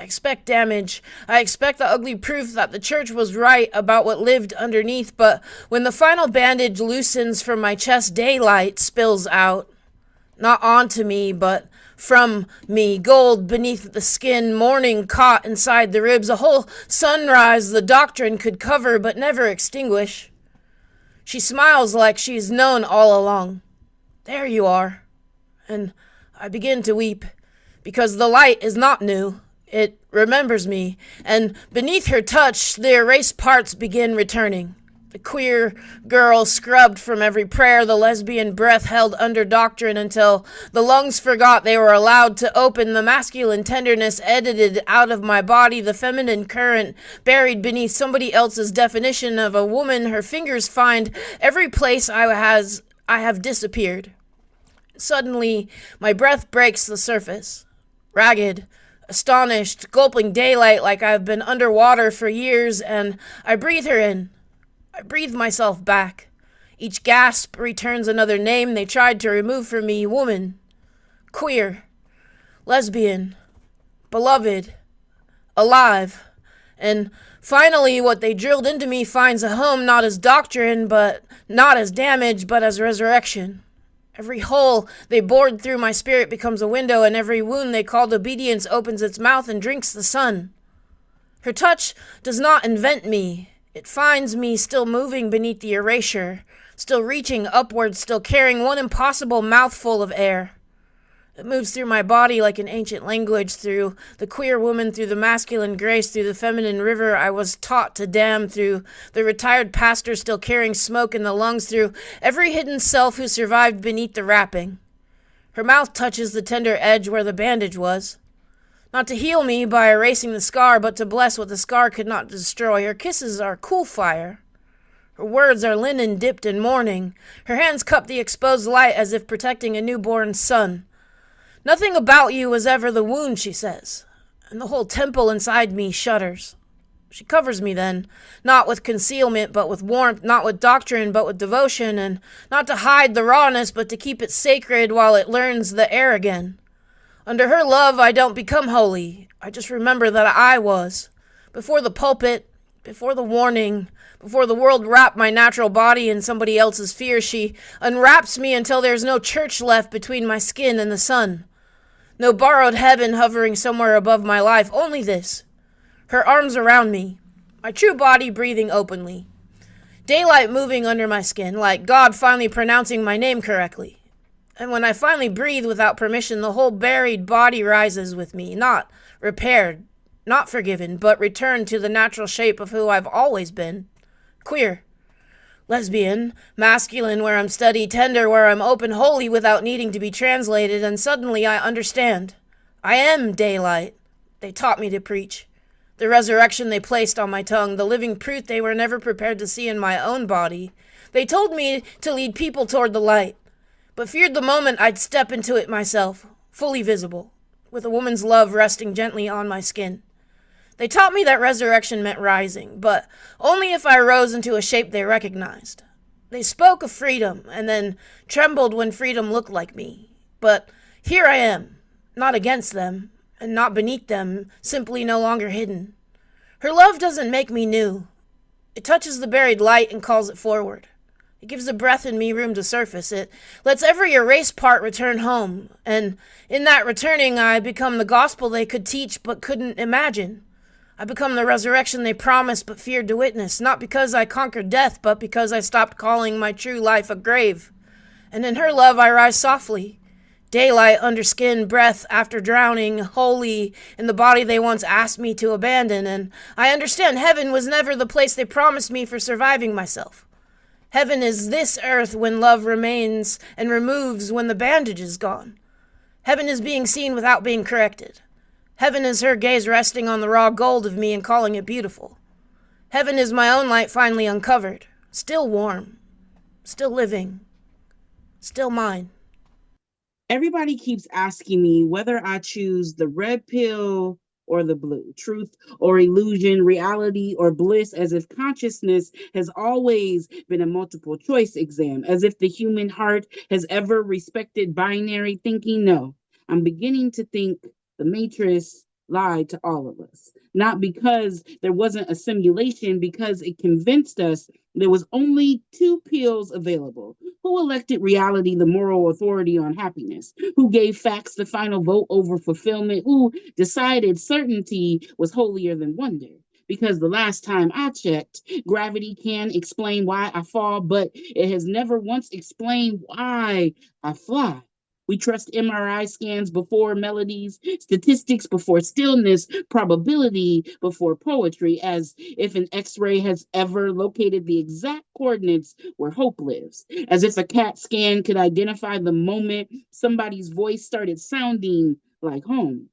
I expect damage. I expect the ugly proof that the church was right about what lived underneath, but when the final bandage loosens from my chest, daylight spills out. Not onto me, but from me, gold beneath the skin, morning caught inside the ribs, a whole sunrise the doctrine could cover but never extinguish. She smiles like she's known all along. There you are. And I begin to weep, because the light is not new. It remembers me, and beneath her touch, the erased parts begin returning. The queer girl scrubbed from every prayer, the lesbian breath held under doctrine until the lungs forgot they were allowed to open, the masculine tenderness edited out of my body, the feminine current buried beneath somebody else's definition of a woman. Her fingers find every place I have disappeared. Suddenly, my breath breaks the surface. Ragged, astonished, gulping daylight like I've been underwater for years, and I breathe her in. I breathe myself back. Each gasp returns another name they tried to remove from me: woman, queer, lesbian, beloved, alive. And finally, what they drilled into me finds a home, not as doctrine, but not as damage, but as resurrection. Every hole they bored through my spirit becomes a window, and every wound they called obedience opens its mouth and drinks the sun. Her touch does not invent me. It finds me still moving beneath the erasure, still reaching upwards, still carrying one impossible mouthful of air. It moves through my body like an ancient language, through the queer woman, through the masculine grace, through the feminine river I was taught to dam, through the retired pastor still carrying smoke in the lungs, through every hidden self who survived beneath the wrapping. Her mouth touches the tender edge where the bandage was. Not to heal me by erasing the scar, but to bless what the scar could not destroy. Her kisses are cool fire. Her words are linen dipped in mourning. Her hands cup the exposed light as if protecting a newborn son. Nothing about you was ever the wound, she says, and the whole temple inside me shudders. She covers me then, not with concealment, but with warmth, not with doctrine, but with devotion, and not to hide the rawness, but to keep it sacred while it learns the air again. Under her love, I don't become holy. I just remember that I was. Before the pulpit, before the warning, before the world wrapped my natural body in somebody else's fear, she unwraps me until there's no church left between my skin and the sun. No borrowed heaven hovering somewhere above my life, only this. Her arms around me, my true body breathing openly. Daylight moving under my skin, like God finally pronouncing my name correctly. And when I finally breathe without permission, the whole buried body rises with me, not repaired, not forgiven, but returned to the natural shape of who I've always been. Queer. Lesbian, masculine where I'm steady, tender where I'm open, holy without needing to be translated, and suddenly I understand. I am daylight. They taught me to preach. The resurrection they placed on my tongue, the living proof they were never prepared to see in my own body. They told me to lead people toward the light, but feared the moment I'd step into it myself, fully visible, with a woman's love resting gently on my skin. They taught me that resurrection meant rising, but only if I rose into a shape they recognized. They spoke of freedom, and then trembled when freedom looked like me. But here I am, not against them, and not beneath them, simply no longer hidden. Her love doesn't make me new. It touches the buried light and calls it forward. It gives the breath in me room to surface. It lets every erased part return home, and in that returning I become the gospel they could teach but couldn't imagine. I become the resurrection they promised but feared to witness, not because I conquered death, but because I stopped calling my true life a grave. And in her love I rise softly, daylight under skin, breath after drowning, holy in the body they once asked me to abandon, and I understand heaven was never the place they promised me for surviving myself. Heaven is this earth when love remains and removes when the bandage is gone. Heaven is being seen without being corrected. Heaven is her gaze resting on the raw gold of me and calling it beautiful. Heaven is my own light finally uncovered, still warm, still living, still mine. Everybody keeps asking me whether I choose the red pill or the blue, truth or illusion, reality or bliss, as if consciousness has always been a multiple choice exam, as if the human heart has ever respected binary thinking. No, I'm beginning to think the Matrix lied to all of us. Not because there wasn't a simulation, because it convinced us there was only two pills available. Who elected reality the moral authority on happiness? Who gave facts the final vote over fulfillment? Who decided certainty was holier than wonder? Because the last time I checked, gravity can explain why I fall, but it has never once explained why I fly. We trust MRI scans before melodies, statistics before stillness, probability before poetry, as if an X-ray has ever located the exact coordinates where hope lives, as if a CAT scan could identify the moment somebody's voice started sounding like home.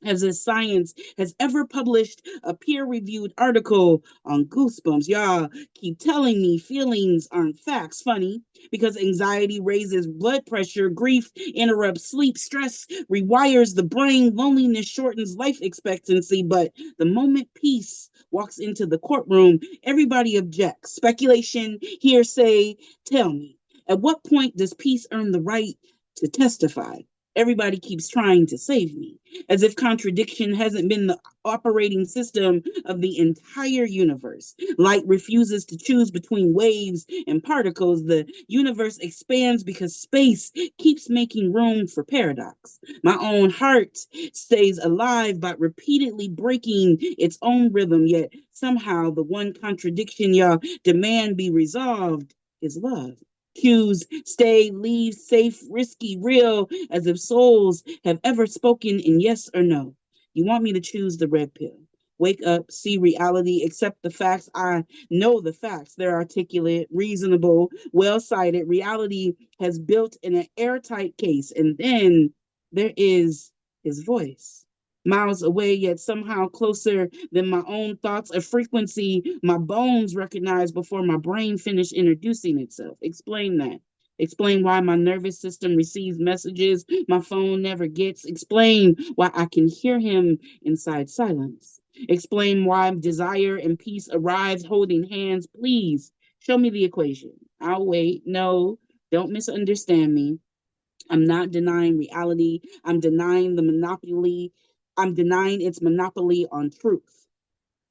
As if science has ever published a peer-reviewed article on goosebumps. Y'all keep telling me feelings aren't facts. Funny, because anxiety raises blood pressure, grief interrupts sleep, stress rewires the brain, loneliness shortens life expectancy. But the moment peace walks into the courtroom, everybody objects. Speculation, hearsay. Tell me, at what point does peace earn the right to testify? Everybody keeps trying to save me, as if contradiction hasn't been the operating system of the entire universe. Light refuses to choose between waves and particles. The universe expands because space keeps making room for paradox. My own heart stays alive by repeatedly breaking its own rhythm, yet somehow the one contradiction y'all demand be resolved is love. Choose, stay, leave, safe, risky, real, as if souls have ever spoken in yes or no. You want me to choose the red pill. Wake up, see reality, accept the facts. I know the facts. They're articulate, reasonable, well cited. Reality has built in an airtight case. And then there is his voice. Miles away, yet somehow closer than my own thoughts, a frequency my bones recognize before my brain finished introducing itself. Explain that. Explain why my nervous system receives messages my phone never gets. Explain why I can hear him inside silence. Explain why desire and peace arrives holding hands. Please show me the equation. I'll wait. No, don't misunderstand me. I'm not denying reality. I'm denying the monopoly. I'm denying its monopoly on truth.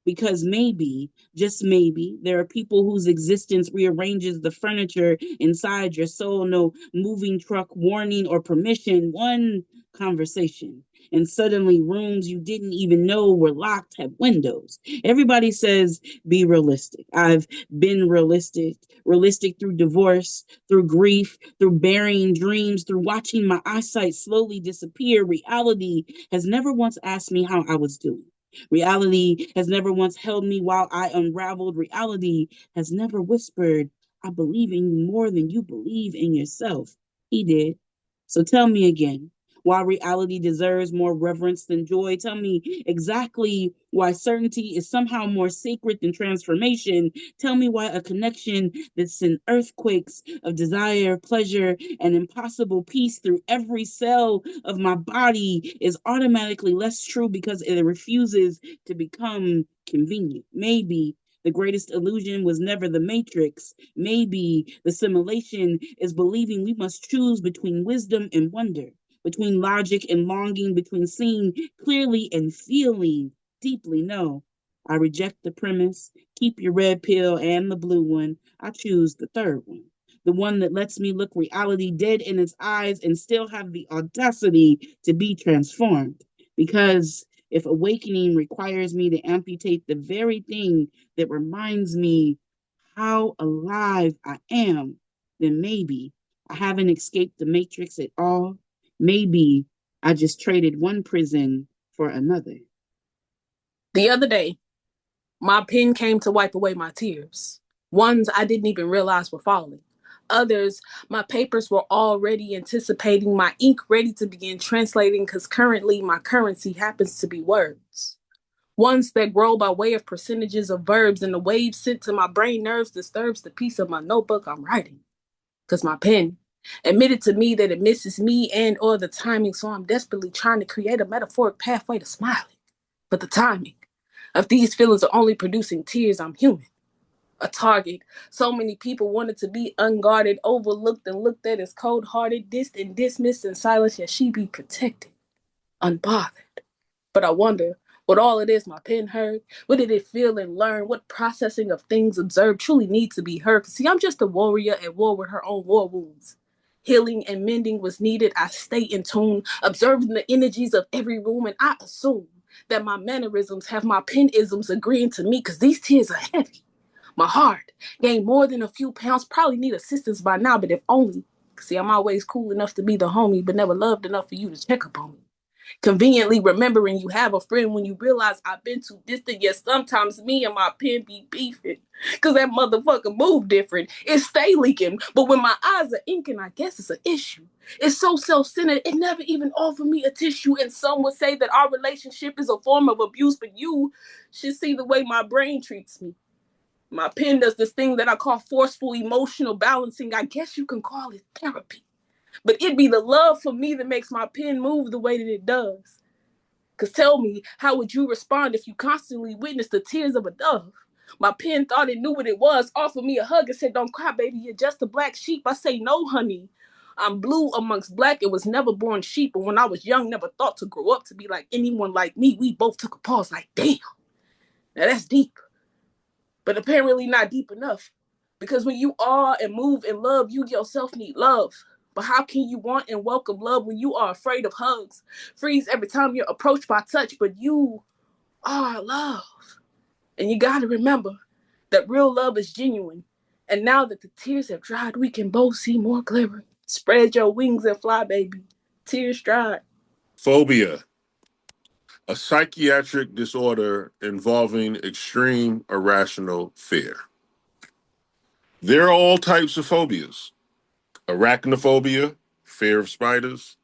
Because maybe, just maybe, there are people whose existence rearranges the furniture inside your soul. No moving truck warning or permission, one conversation. And suddenly, rooms you didn't even know were locked have windows. Everybody says, be realistic. I've been realistic, realistic through divorce, through grief, through burying dreams, through watching my eyesight slowly disappear. Reality has never once asked me how I was doing. Reality has never once held me while I unraveled. Reality has never whispered, I believe in you more than you believe in yourself. He did. So tell me again, why reality deserves more reverence than joy. Tell me exactly why certainty is somehow more sacred than transformation. Tell me why a connection that's in earthquakes of desire, pleasure, and impossible peace through every cell of my body is automatically less true because it refuses to become convenient. Maybe the greatest illusion was never the matrix. Maybe the simulation is believing we must choose between wisdom and wonder, between logic and longing, between seeing clearly and feeling deeply. No, I reject the premise. Keep your red pill and the blue one. I choose the third one, the one that lets me look reality dead in its eyes and still have the audacity to be transformed. Because if awakening requires me to amputate the very thing that reminds me how alive I am, then maybe I haven't escaped the matrix at all. Maybe I just traded one prison for another. The other day, my pen came to wipe away my tears. Ones I didn't even realize were falling. Others, my papers were already anticipating, my ink ready to begin translating because currently my currency happens to be words. Ones that grow by way of percentages of verbs, and the wave sent to my brain nerves disturbs the piece of my notebook I'm writing. Because my pen admitted to me that it misses me and or the timing, so I'm desperately trying to create a metaphoric pathway to smiling. But the timing of these feelings are only producing tears. I'm human. A target so many people wanted to be unguarded, overlooked, and looked at as cold-hearted, distant, dismissed, and silenced, yet she be protected, unbothered. But I wonder what all it is my pen heard. What did it feel and learn? What processing of things observed truly needs to be heard? See, I'm just a warrior at war with her own war wounds. Healing and mending was needed. I stay in tune, observing the energies of every room, and I assume that my mannerisms have my pen-isms agreeing to me because these tears are heavy. My heart gained more than a few pounds, probably need assistance by now, but if only. See, I'm always cool enough to be the homie, but never loved enough for you to check up on me. Conveniently remembering you have a friend when you realize I've been too distant, yet sometimes me and my pen be beefing. Cause that motherfucker move different. It stay leaking. But when my eyes are inking, I guess it's an issue. It's so self-centered, it never even offered me a tissue. And some would say that our relationship is a form of abuse, but you should see the way my brain treats me. My pen does this thing that I call forceful emotional balancing. I guess you can call it therapy. But it be the love for me that makes my pen move the way that it does. Because tell me, how would you respond if you constantly witnessed the tears of a dove? My pen thought it knew what it was, offered me a hug and said, don't cry, baby, you're just a black sheep. I say, no, honey. I'm blue amongst black and was never born sheep. But when I was young, never thought to grow up to be like anyone like me. We both took a pause like, damn. Now that's deep. But apparently not deep enough. Because when you are and move in love, you yourself need love. But how can you want and welcome love when you are afraid of hugs? Freeze every time you're approached by touch, but you are love. And you got to remember that real love is genuine. And now that the tears have dried, we can both see more clearly. Spread your wings and fly, baby. Tears dried. Phobia, a psychiatric disorder involving extreme irrational fear. There are all types of phobias. Arachnophobia, fear of spiders.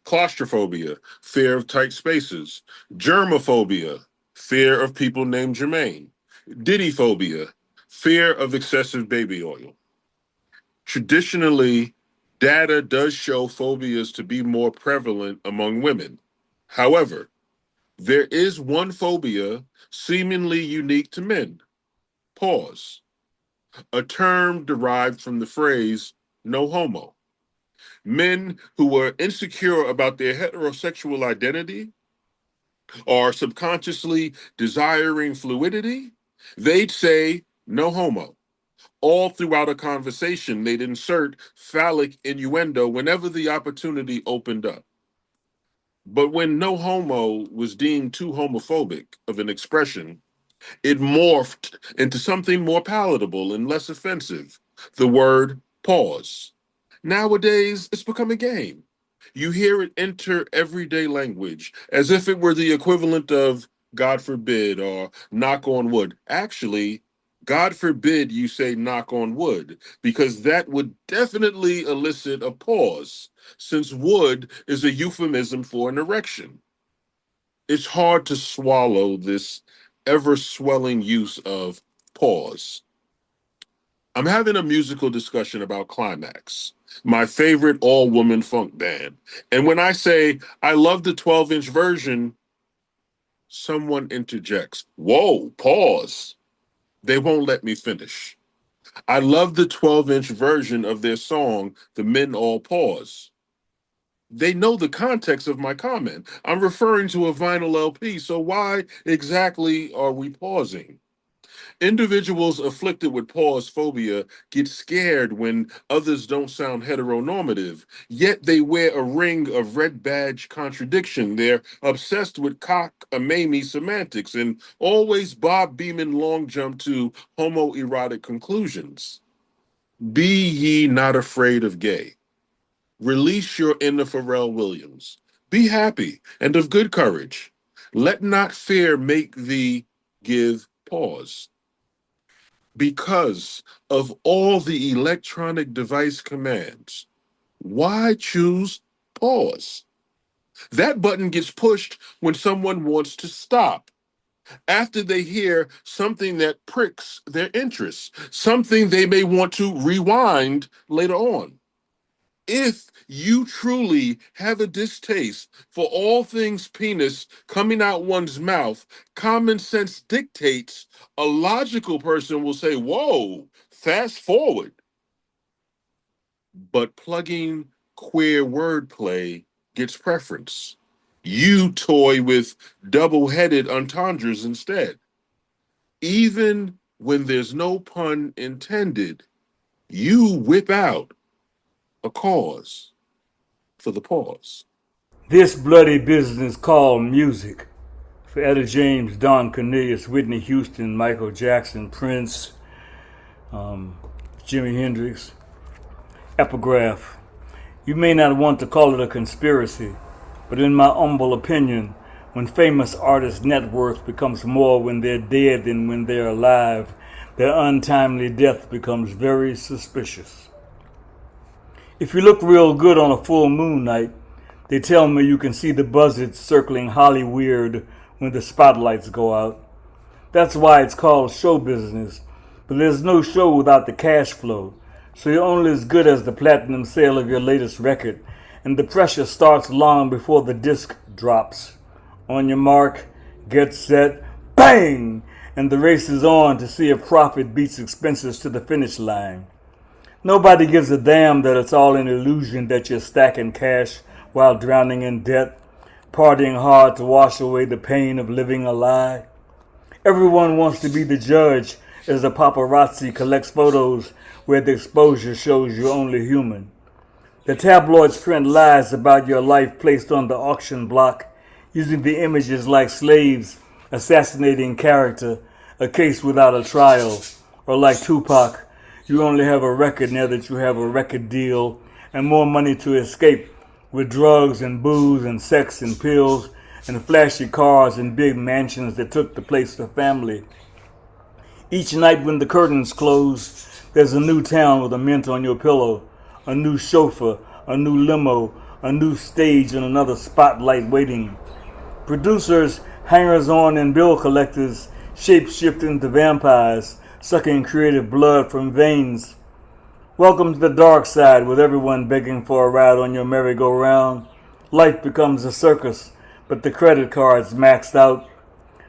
Claustrophobia, fear of tight spaces. Germophobia, fear of people named Jermaine. Diddyphobia, fear of excessive baby oil. Traditionally, data does show phobias to be more prevalent among women. However, there is one phobia seemingly unique to men: pause, a term derived from the phrase no homo. Men who were insecure about their heterosexual identity or subconsciously desiring fluidity, they'd say no homo. All throughout a conversation, they'd insert phallic innuendo whenever the opportunity opened up. But when no homo was deemed too homophobic of an expression, it morphed into something more palatable and less offensive: the word pause. Nowadays, it's become a game. You hear it enter everyday language as if it were the equivalent of God forbid or knock on wood. Actually, God forbid you say knock on wood, because that would definitely elicit a pause, since wood is a euphemism for an erection. It's hard to swallow this ever swelling use of pause. I'm having a musical discussion about Climax, my favorite all woman funk band. And when I say I love the 12-inch version, someone interjects, "Whoa, pause." They won't let me finish. I love the 12-inch version of their song, The Men All Pause. They know the context of my comment. I'm referring to a vinyl LP, so why exactly are we pausing? Individuals afflicted with pause phobia get scared when others don't sound heteronormative, yet they wear a ring of red badge contradiction. They're obsessed with cock-a-mamie semantics and always Bob Beeman long jump to homoerotic conclusions. Be ye not afraid of gay. Release your inner Pharrell Williams. Be happy and of good courage. Let not fear make thee give pause. Because of all the electronic device commands, why choose pause? That button gets pushed when someone wants to stop, after they hear something that pricks their interest, something they may want to rewind later on. If you truly have a distaste for all things penis coming out one's mouth, common sense dictates a logical person will say, whoa, fast forward. But plugging queer wordplay gets preference. You toy with double-headed entendres instead. Even when there's no pun intended, you whip out a cause for the pause. This bloody business called music. For Etta James, Don Cornelius, Whitney Houston, Michael Jackson, Prince, Jimi Hendrix. Epigraph. You may not want to call it a conspiracy, but in my humble opinion, when famous artists' net worth becomes more when they're dead than when they're alive, their untimely death becomes very suspicious. If you look real good on a full moon night, they tell me you can see the buzzards circling Hollyweird when the spotlights go out. That's why it's called show business, but there's no show without the cash flow, so you're only as good as the platinum sale of your latest record, and the pressure starts long before the disc drops. On your mark, get set, bang! And the race is on to see if profit beats expenses to the finish line. Nobody gives a damn that it's all an illusion that you're stacking cash while drowning in debt, partying hard to wash away the pain of living a lie. Everyone wants to be the judge as the paparazzi collects photos where the exposure shows you're only human. The tabloids print lies about your life placed on the auction block, using the images like slaves assassinating character, a case without a trial, or like Tupac, You only have a record now that you have a record deal and more money to escape with drugs and booze and sex and pills and flashy cars and big mansions that took the place of family. Each night when the curtains close, there's a new town with a mint on your pillow, a new chauffeur, a new limo, a new stage and another spotlight waiting. Producers, hangers-on and bill collectors shape-shift into vampires, sucking creative blood from veins. Welcome to the dark side with everyone begging for a ride on your merry-go-round. Life becomes a circus, but the credit card's maxed out.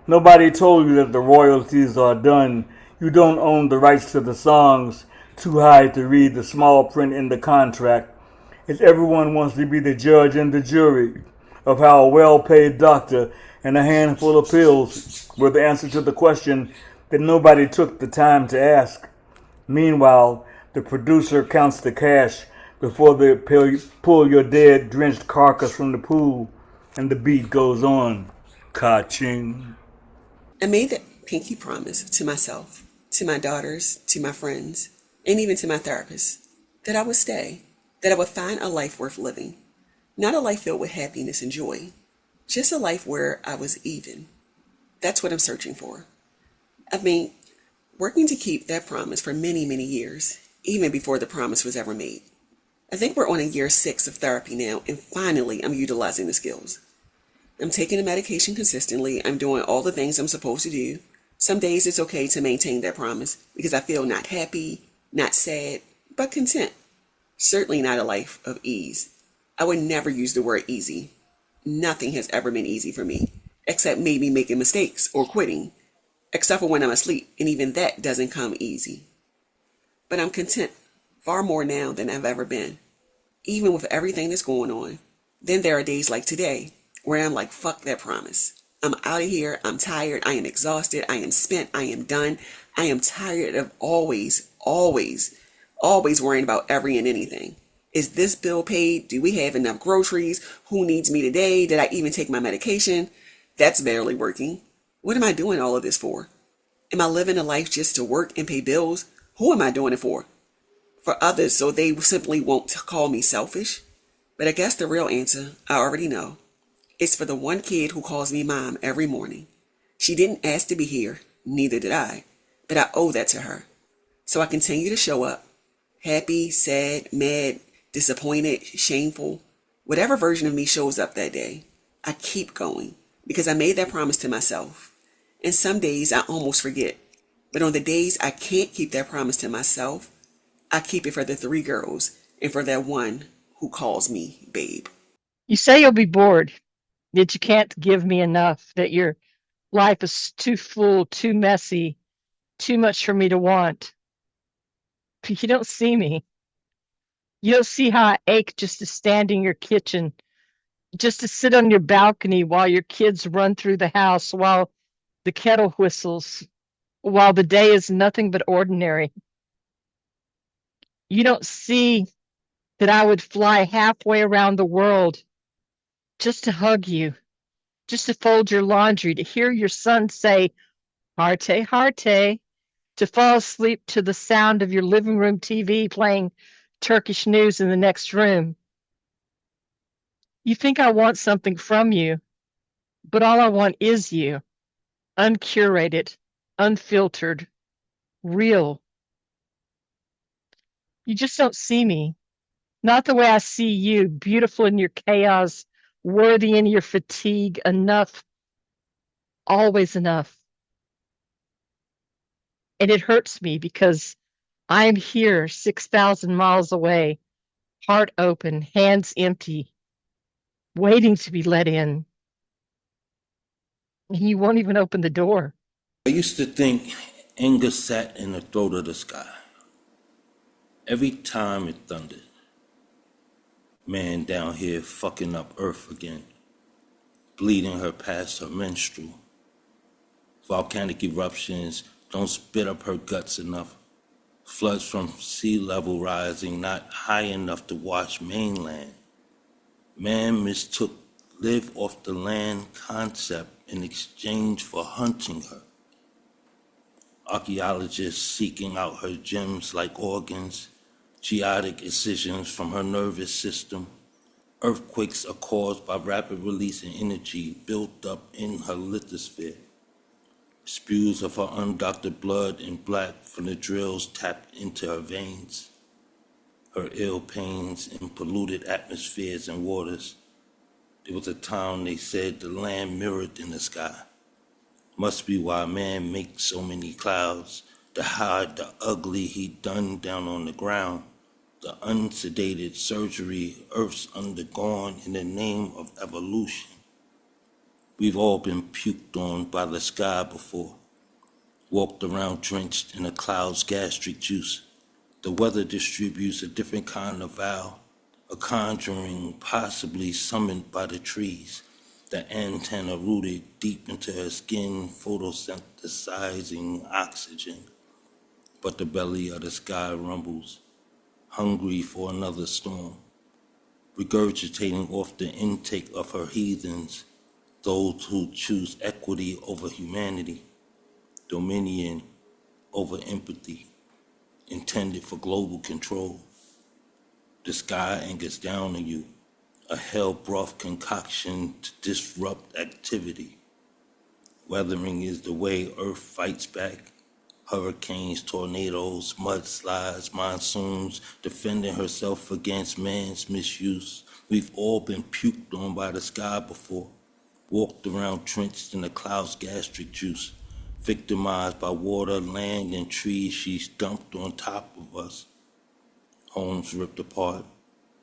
Nobody told you that the royalties are done. You don't own the rights to the songs, too high to read the small print in the contract. As everyone wants to be the judge and the jury of how a well-paid doctor and a handful of pills were the answer to the question that nobody took the time to ask. Meanwhile, the producer counts the cash before they pull your dead, drenched carcass from the pool, and the beat goes on. Ka-ching. I made that pinky promise to myself, to my daughters, to my friends, and even to my therapist, that I would stay, that I would find a life worth living. Not a life filled with happiness and joy, just a life where I was even. That's what I'm searching for. I've been working to keep that promise for many, many years, even before the promise was ever made. I think we're on a year 6 of therapy now, and finally I'm utilizing the skills. I'm taking the medication consistently. I'm doing all the things I'm supposed to do. Some days it's okay to maintain that promise because I feel not happy, not sad, but content. Certainly not a life of ease. I would never use the word easy. Nothing has ever been easy for me, except maybe making mistakes or quitting, except for when I'm asleep, and even that doesn't come easy. But I'm content, far more now than I've ever been, even with everything that's going on. Then there are days like today, where I'm like, fuck that promise. I'm out of here. I'm tired. I am exhausted. I am spent. I am done. I am tired of always worrying about every and anything. Is this bill paid? Do we have enough groceries? Who needs me today? Did I even take my medication? That's barely working. What am I doing all of this for? Am I living a life just to work and pay bills? Who am I doing it for? For others, so they simply won't call me selfish? But I guess the real answer, I already know. It's for the one kid who calls me mom every morning. She didn't ask to be here, neither did I, but I owe that to her. So I continue to show up, happy, sad, mad, disappointed, shameful. Whatever version of me shows up that day, I keep going because I made that promise to myself. And some days I almost forget, but on the days I can't keep that promise to myself, I keep it for the 3 girls and for that one who calls me babe. You say you'll be bored, that you can't give me enough, that your life is too full, too messy, too much for me to want. But you don't see me. You don't see how I ache just to stand in your kitchen, just to sit on your balcony while your kids run through the house, while the kettle whistles, while the day is nothing but ordinary. You don't see that I would fly halfway around the world just to hug you, just to fold your laundry, to hear your son say, Harty, Harty, to fall asleep to the sound of your living room TV playing Turkish news in the next room. You think I want something from you, but all I want is you, uncurated, unfiltered, real. You just don't see me. Not the way I see you, beautiful in your chaos, worthy in your fatigue, enough, always enough. And it hurts me because I'm here 6,000 miles away, heart open, hands empty, waiting to be let in. And you won't even open the door. I used to think anger sat in the throat of the sky. Every time it thundered. Man down here fucking up earth again. Bleeding her past her menstrual. Volcanic eruptions don't spit up her guts enough. Floods from sea level rising not high enough to wash mainland. Man mistook live off the land concept in exchange for hunting her. Archaeologists seeking out her gems like organs, geotic incisions from her nervous system. Earthquakes are caused by rapid release of energy built up in her lithosphere. Spews of her undoctored blood and black from the drills tapped into her veins. Her ill pains in polluted atmospheres and waters. There was a time they said the land mirrored in the sky. Must be why man makes so many clouds to hide the ugly he done down on the ground. The unsedated surgery Earth's undergone in the name of evolution. We've all been puked on by the sky before, walked around drenched in a cloud's gastric juice. The weather distributes a different kind of vow, a conjuring possibly summoned by the trees, the antenna rooted deep into her skin, photosynthesizing oxygen. But the belly of the sky rumbles, hungry for another storm, regurgitating off the intake of her heathens, those who choose equity over humanity, dominion over empathy, intended for global control. The sky angers down on you, a hell broth concoction to disrupt activity. Weathering is the way Earth fights back. Hurricanes, tornadoes, mudslides, monsoons, defending herself against man's misuse. We've all been puked on by the sky before, walked around drenched in the cloud's gastric juice, victimized by water, land, and trees she's dumped on top of us. Homes ripped apart,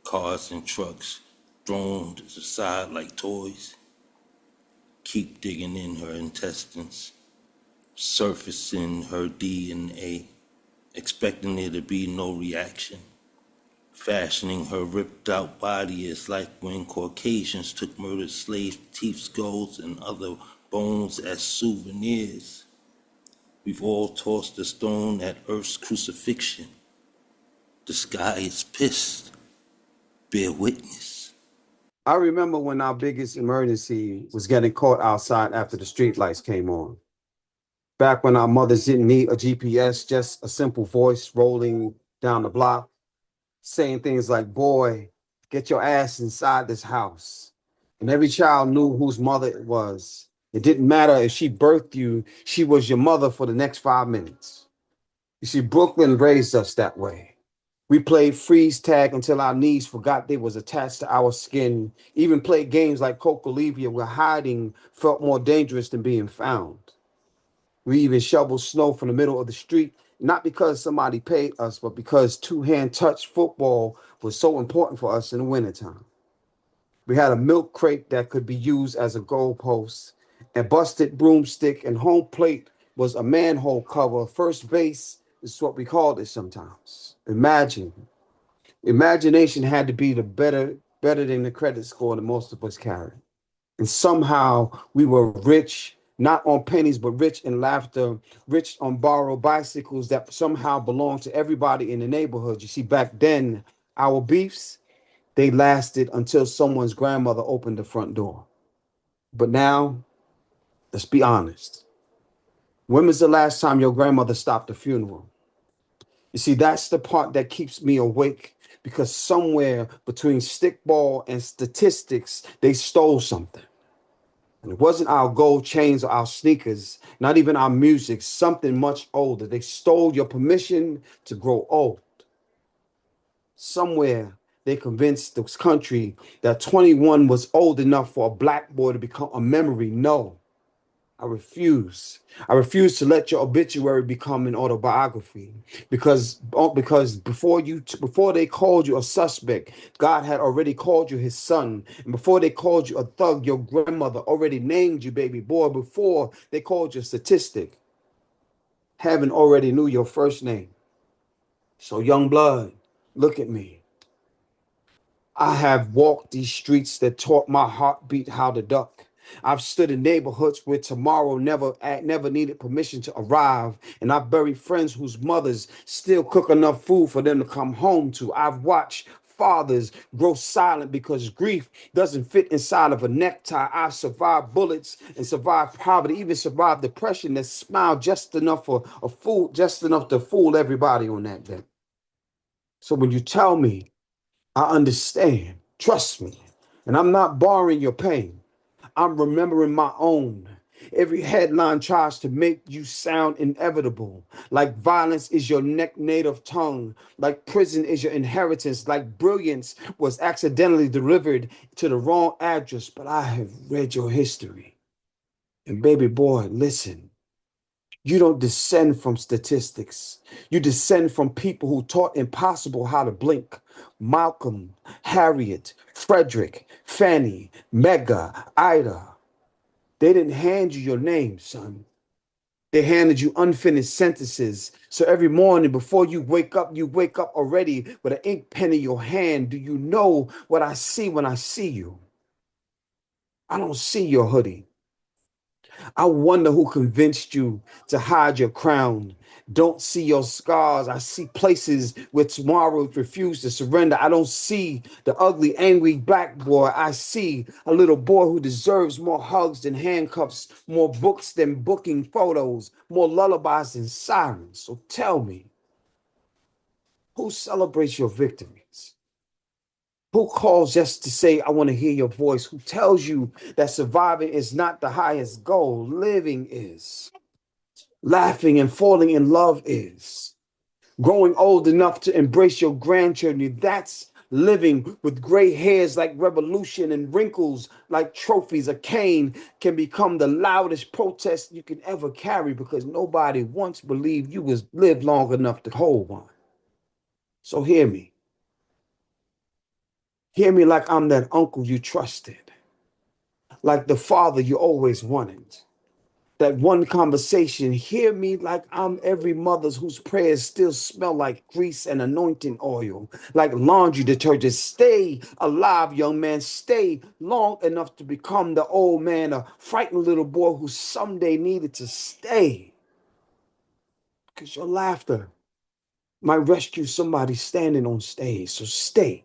cars and trucks thrown aside like toys. Keep digging in her intestines, surfacing her DNA, expecting there to be no reaction. Fashioning her ripped out body is like when Caucasians took murdered slaves' teeth, skulls, and other bones as souvenirs. We've all tossed a stone at Earth's crucifixion. The sky is pissed. Bear witness. I remember when our biggest emergency was getting caught outside after the streetlights came on. Back when our mothers didn't need a GPS, just a simple voice rolling down the block, saying things like, "Boy, get your ass inside this house." And every child knew whose mother it was. It didn't matter if she birthed you, she was your mother for the next 5 minutes. You see, Brooklyn raised us that way. We played freeze tag until our knees forgot they was attached to our skin. Even played games like Cocolivia where hiding felt more dangerous than being found. We even shoveled snow from the middle of the street, not because somebody paid us, but because two-hand touch football was so important for us in the wintertime. We had a milk crate that could be used as a goalpost, a busted broomstick, and home plate was a manhole cover. First base is what we called it sometimes. Imagination had to be the better than the credit score that most of us carried. And somehow we were rich, not on pennies, but rich in laughter, rich on borrowed bicycles that somehow belonged to everybody in the neighborhood. You see, back then, our beefs, they lasted until someone's grandmother opened the front door. But now, let's be honest. When was the last time your grandmother stopped a funeral? You see, that's the part that keeps me awake, because somewhere between stickball and statistics, they stole something. And it wasn't our gold chains or our sneakers, not even our music, something much older. They stole your permission to grow old. Somewhere they convinced this country that 21 was old enough for a black boy to become a memory. No, I refuse. I refuse to let your obituary become an autobiography, because before they called you a suspect, God had already called you his son. And before they called you a thug, your grandmother already named you baby boy. Before they called you a statistic, heaven already knew your first name. So young blood, look at me. I have walked these streets that taught my heartbeat how to duck. I've stood in neighborhoods where tomorrow never needed permission to arrive. And I've buried friends whose mothers still cook enough food for them to come home to. I've watched fathers grow silent because grief doesn't fit inside of a necktie. I've survived bullets and survived poverty, even survived depression that smiled just enough for a fool, just enough to fool everybody on that day. So when you tell me, I understand, trust me, and I'm not borrowing your pain. I'm remembering my own. Every headline tries to make you sound inevitable, like violence is your native tongue, like prison is your inheritance, like brilliance was accidentally delivered to the wrong address. But I have read your history. And baby boy, listen, you don't descend from statistics. You descend from people who taught impossible how to blink. Malcolm, Harriet, Frederick, Fanny, Mega, Ida. They didn't hand you your name, son. They handed you unfinished sentences. So every morning before you wake up already with an ink pen in your hand. Do you know what I see when I see you? I don't see your hoodie. I wonder who convinced you to hide your crown. Don't see your scars. I see places where tomorrow refuse to surrender. I don't see the ugly, angry black boy. I see a little boy who deserves more hugs than handcuffs, more books than booking photos, more lullabies than sirens. So tell me, who celebrates your victories? Who calls just to say, I want to hear your voice? Who tells you that surviving is not the highest goal? Living is. Laughing and falling in love is. Growing old enough to embrace your grandchildren, that's living. With gray hairs like revolution and wrinkles like trophies. A cane can become the loudest protest you can ever carry because nobody once believed you was live long enough to hold one. So hear me. Hear me like I'm that uncle you trusted, like the father you always wanted. That one conversation, hear me like I'm every mother's whose prayers still smell like grease and anointing oil, like laundry detergent. Stay alive, young man, stay long enough to become the old man, a frightened little boy who someday needed to stay. Because your laughter might rescue somebody standing on stage, so stay.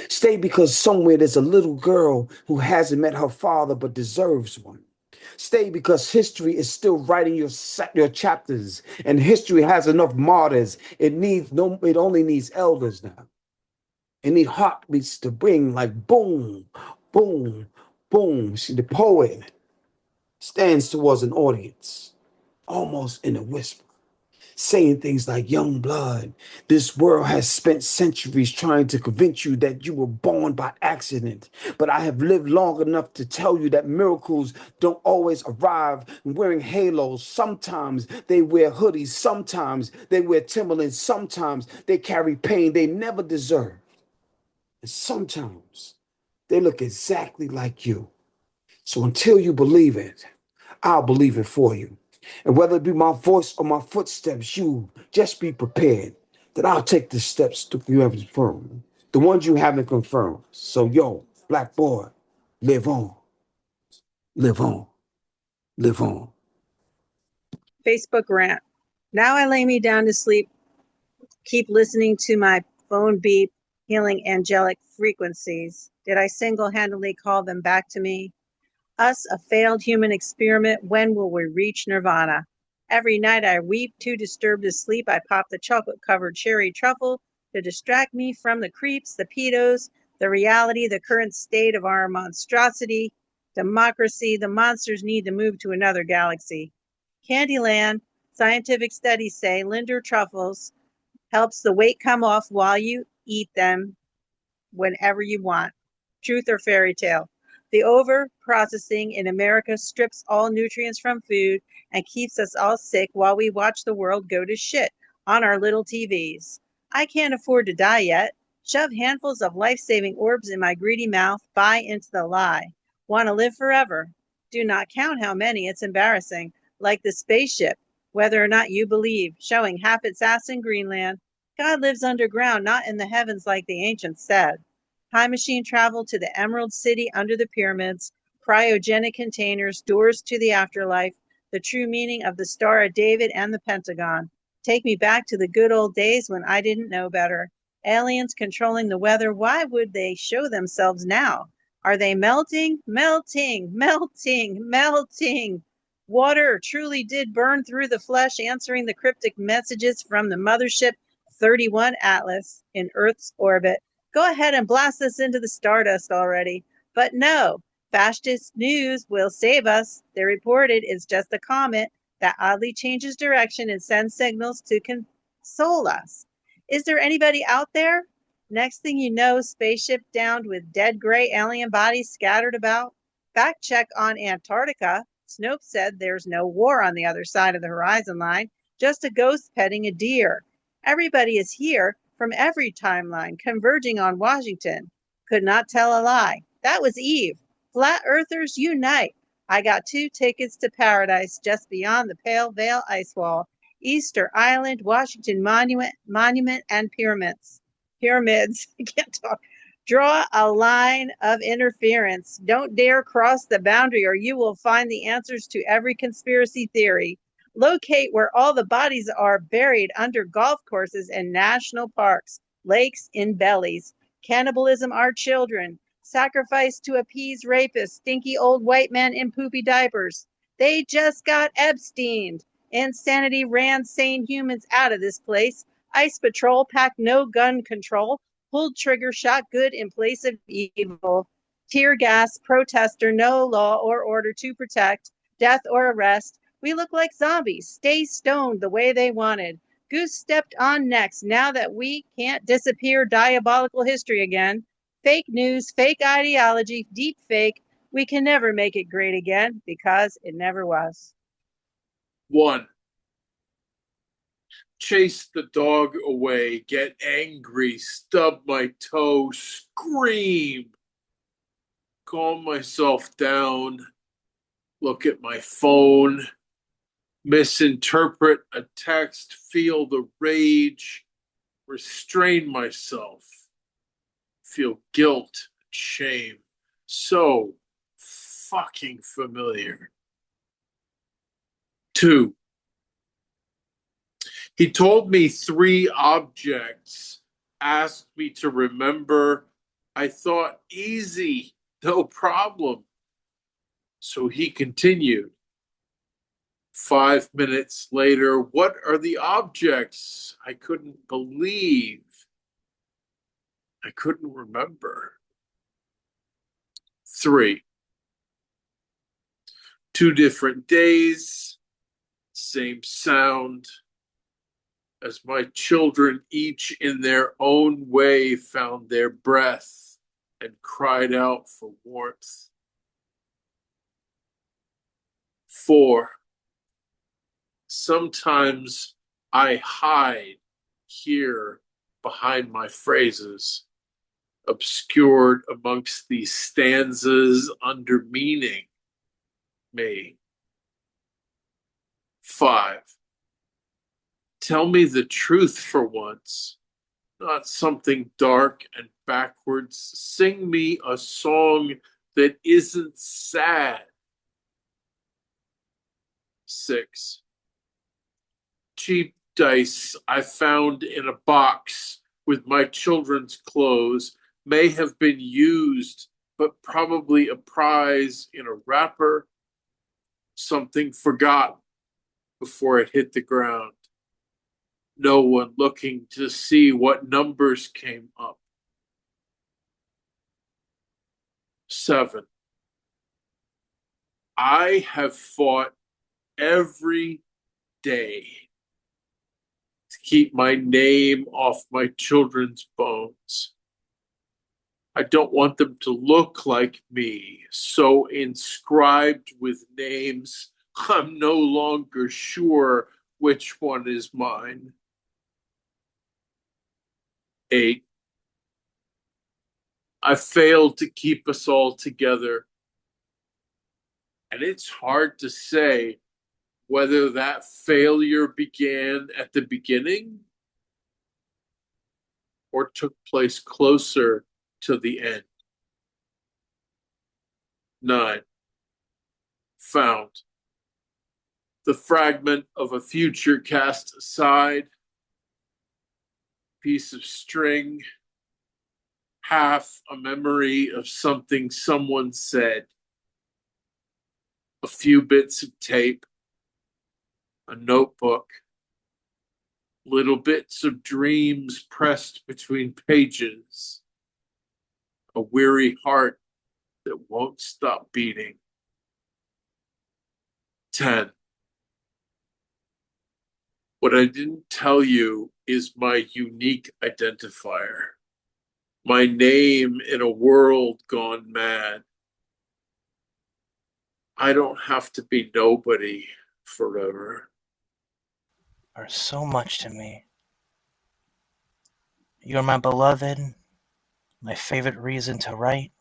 Stay because somewhere there's a little girl who hasn't met her father but deserves one. Stay because history is still writing your chapters, and history has enough martyrs. It only needs elders now. It needs heartbeats to bring like boom, boom, boom. See, the poet stands towards an audience, almost in a whisper, saying things like, young blood, this world has spent centuries trying to convince you that you were born by accident. But I have lived long enough to tell you that miracles don't always arrive wearing halos. Sometimes they wear hoodies. Sometimes they wear Timberlands. Sometimes they carry pain they never deserved. And sometimes they look exactly like you. So until you believe it, I'll believe it for you. And whether it be my voice or my footsteps, you just be prepared that I'll take the steps that you haven't confirmed, the ones you haven't confirmed. So, yo, black boy, live on, live on, live on. Facebook rant. Now I lay me down to sleep, keep listening to my phone beep, healing angelic frequencies. Did I single-handedly call them back to me? Us, a failed human experiment, when will we reach nirvana? Every night I weep, too disturbed to sleep. I pop the chocolate-covered cherry truffle to distract me from the creeps, the pedos, the reality, the current state of our monstrosity. Democracy, the monsters need to move to another galaxy. Candyland, scientific studies say Linder truffles helps the weight come off while you eat them whenever you want. Truth or fairy tale? The over processing in America strips all nutrients from food and keeps us all sick while we watch the world go to shit on our little TVs. I can't afford to die yet. Shove handfuls of life-saving orbs in my greedy mouth, buy into the lie. Want to live forever. Do not count how many, it's embarrassing. Like the spaceship, whether or not you believe, showing half its ass in Greenland. God lives underground, not in the heavens like the ancients said. Time machine travel to the Emerald City under the pyramids, cryogenic containers, doors to the afterlife, the true meaning of the Star of David and the Pentagon. Take me back to the good old days when I didn't know better. Aliens controlling the weather. Why would they show themselves now? Are they melting? Melting, melting, melting. Water truly did burn through the flesh, answering the cryptic messages from the mothership 31 Atlas in Earth's orbit. Go ahead and blast us into the stardust already. But no, fascist news will save us. They reported it's just a comet that oddly changes direction and sends signals to console us. Is there anybody out there? Next thing you know, spaceship downed with dead gray alien bodies scattered about. Fact check on Antarctica. Snopes said there's no war on the other side of the horizon line, just a ghost petting a deer. Everybody is here from every timeline, converging on Washington. Could not tell a lie. That was Eve. Flat Earthers unite. I got 2 tickets to paradise just beyond the Pale Veil ice wall. Easter Island, Washington Monument, and pyramids. Pyramids. I can't talk. Draw a line of interference. Don't dare cross the boundary or you will find the answers to every conspiracy theory. Locate where all the bodies are buried under golf courses and national parks, lakes in bellies. Cannibalism are children. Sacrifice to appease rapists, stinky old white men in poopy diapers. They just got Epsteined. Insanity ran sane humans out of this place. Ice Patrol packed no gun control. Pulled trigger, shot good in place of evil. Tear gas, protester, no law or order to protect. Death or arrest. We look like zombies. Stay stoned the way they wanted. Goose stepped on next. Now that we can't disappear diabolical history again. Fake news, fake ideology, deep fake. We can never make it great again because it never was. 1. Chase the dog away, get angry, stub my toe, scream, calm myself down, look at my phone, misinterpret a text, feel the rage, restrain myself, feel guilt and shame. So fucking familiar. 2. He told me 3 objects, asked me to remember. I thought, easy, no problem. So he continued. 5 minutes later, what are the objects? I couldn't believe. I couldn't remember. 3. 2 different days, same sound, as my children each in their own way found their breath and cried out for warmth. 4. Sometimes I hide here behind my phrases, obscured amongst these stanzas under meaning me. 5. Tell me the truth for once, not something dark and backwards. Sing me a song that isn't sad. 6. Cheap dice I found in a box with my children's clothes may have been used, but probably a prize in a wrapper, something forgotten before it hit the ground. No one looking to see what numbers came up. 7. I have fought every day to keep my name off my children's bones. I don't want them to look like me, so inscribed with names, I'm no longer sure which one is mine. 8. I failed to keep us all together. And it's hard to say whether that failure began at the beginning or took place closer to the end. 9. Found. The fragment of a future cast aside. piece of string, half a memory of something someone said, a few bits of tape, a notebook, little bits of dreams pressed between pages, a weary heart that won't stop beating. 10. What I didn't tell you is my unique identifier, my name in a world gone mad. I don't have to be nobody forever. Are so much to me. You're my beloved, my favorite reason to write.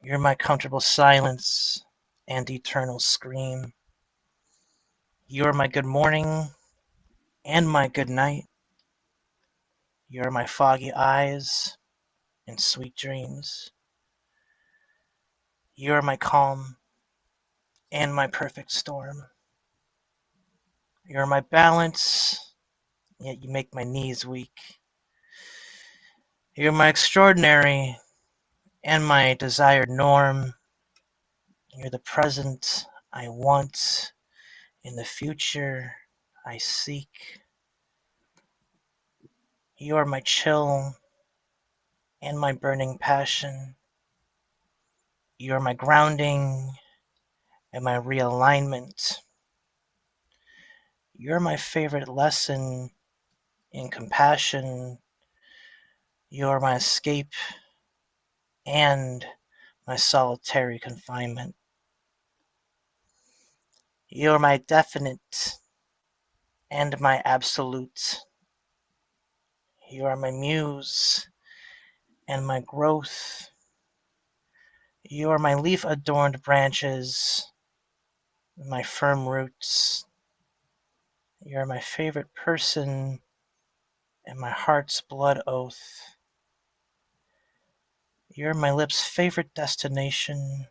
You're my comfortable silence and eternal scream. You're my good morning and my good night. You're my foggy eyes and sweet dreams. You're my calm and my perfect storm. You're my balance, yet you make my knees weak. You're my extraordinary and my desired norm. You're the present I want and the future I seek. You are my chill and my burning passion. You are my grounding and my realignment. You're my favorite lesson in compassion. You are my escape and my solitary confinement. You are my definite and my absolute. You are my muse and my growth. You are my leaf-adorned branches, my firm roots. You are my favorite person and my heart's blood oath. You're my lips' favorite destination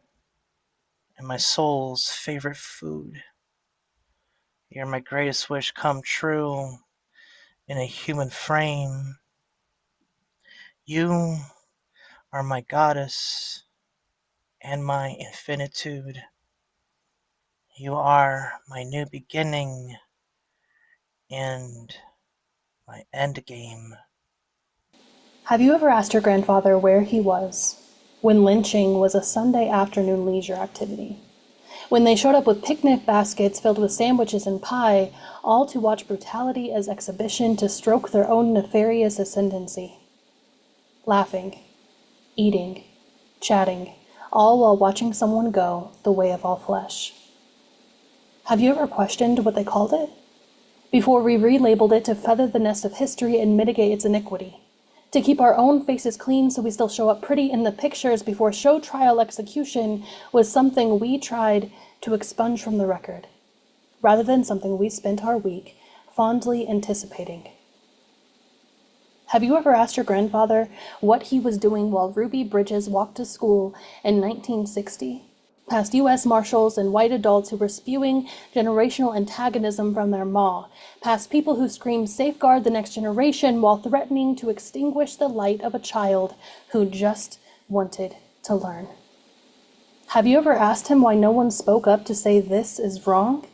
and my soul's favorite food. You're my greatest wish come true in a human frame. You are my goddess and my infinitude. You are my new beginning and my end game. Have you ever asked your grandfather where he was when lynching was a Sunday afternoon leisure activity? When they showed up with picnic baskets filled with sandwiches and pie, all to watch brutality as exhibition to stroke their own nefarious ascendancy. Laughing, eating, chatting, all while watching someone go the way of all flesh. Have you ever questioned what they called it? Before we relabeled it to feather the nest of history and mitigate its iniquity. To keep our own faces clean so we still show up pretty in the pictures before show trial execution was something we tried to expunge from the record, rather than something we spent our week fondly anticipating. Have you ever asked your grandfather what he was doing while Ruby Bridges walked to school in 1960? Past U.S. Marshals and white adults who were spewing generational antagonism from their maw, past people who screamed safeguard the next generation while threatening to extinguish the light of a child who just wanted to learn. Have you ever asked him why no one spoke up to say this is wrong?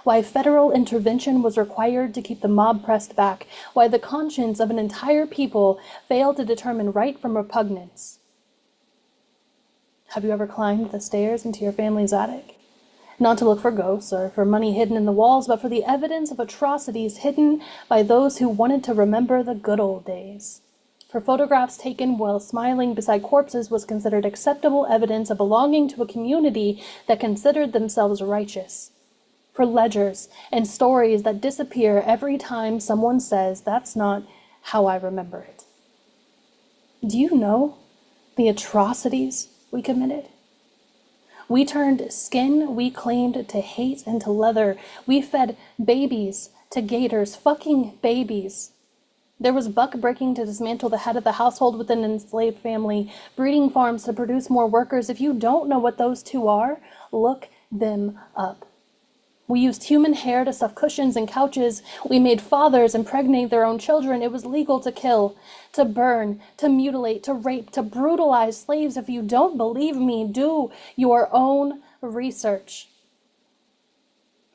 Why federal intervention was required to keep the mob pressed back? Why the conscience of an entire people failed to determine right from repugnance? Have you ever climbed the stairs into your family's attic? Not to look for ghosts or for money hidden in the walls, but for the evidence of atrocities hidden by those who wanted to remember the good old days. For photographs taken while smiling beside corpses was considered acceptable evidence of belonging to a community that considered themselves righteous. For ledgers and stories that disappear every time someone says, "That's not how I remember it." Do you know the atrocities we committed? We turned skin we claimed to hate into leather. We fed babies to gators, fucking babies. There was buck breaking to dismantle the head of the household within an enslaved family, breeding farms to produce more workers. If you don't know what those two are, look them up. We used human hair to stuff cushions and couches. We made fathers impregnate their own children. It was legal to kill, to burn, to mutilate, to rape, to brutalize slaves. If you don't believe me, do your own research.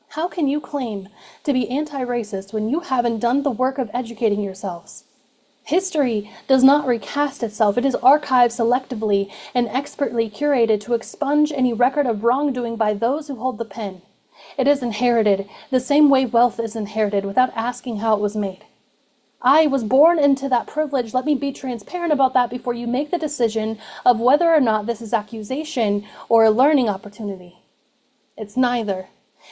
How can you claim to be anti-racist when you haven't done the work of educating yourselves? History does not recast itself. It is archived selectively and expertly curated to expunge any record of wrongdoing by those who hold the pen. It is inherited the same way wealth is inherited without asking how it was made. I was born into that privilege. Let me be transparent about that before you make the decision of whether or not this is accusation or a learning opportunity. It's neither.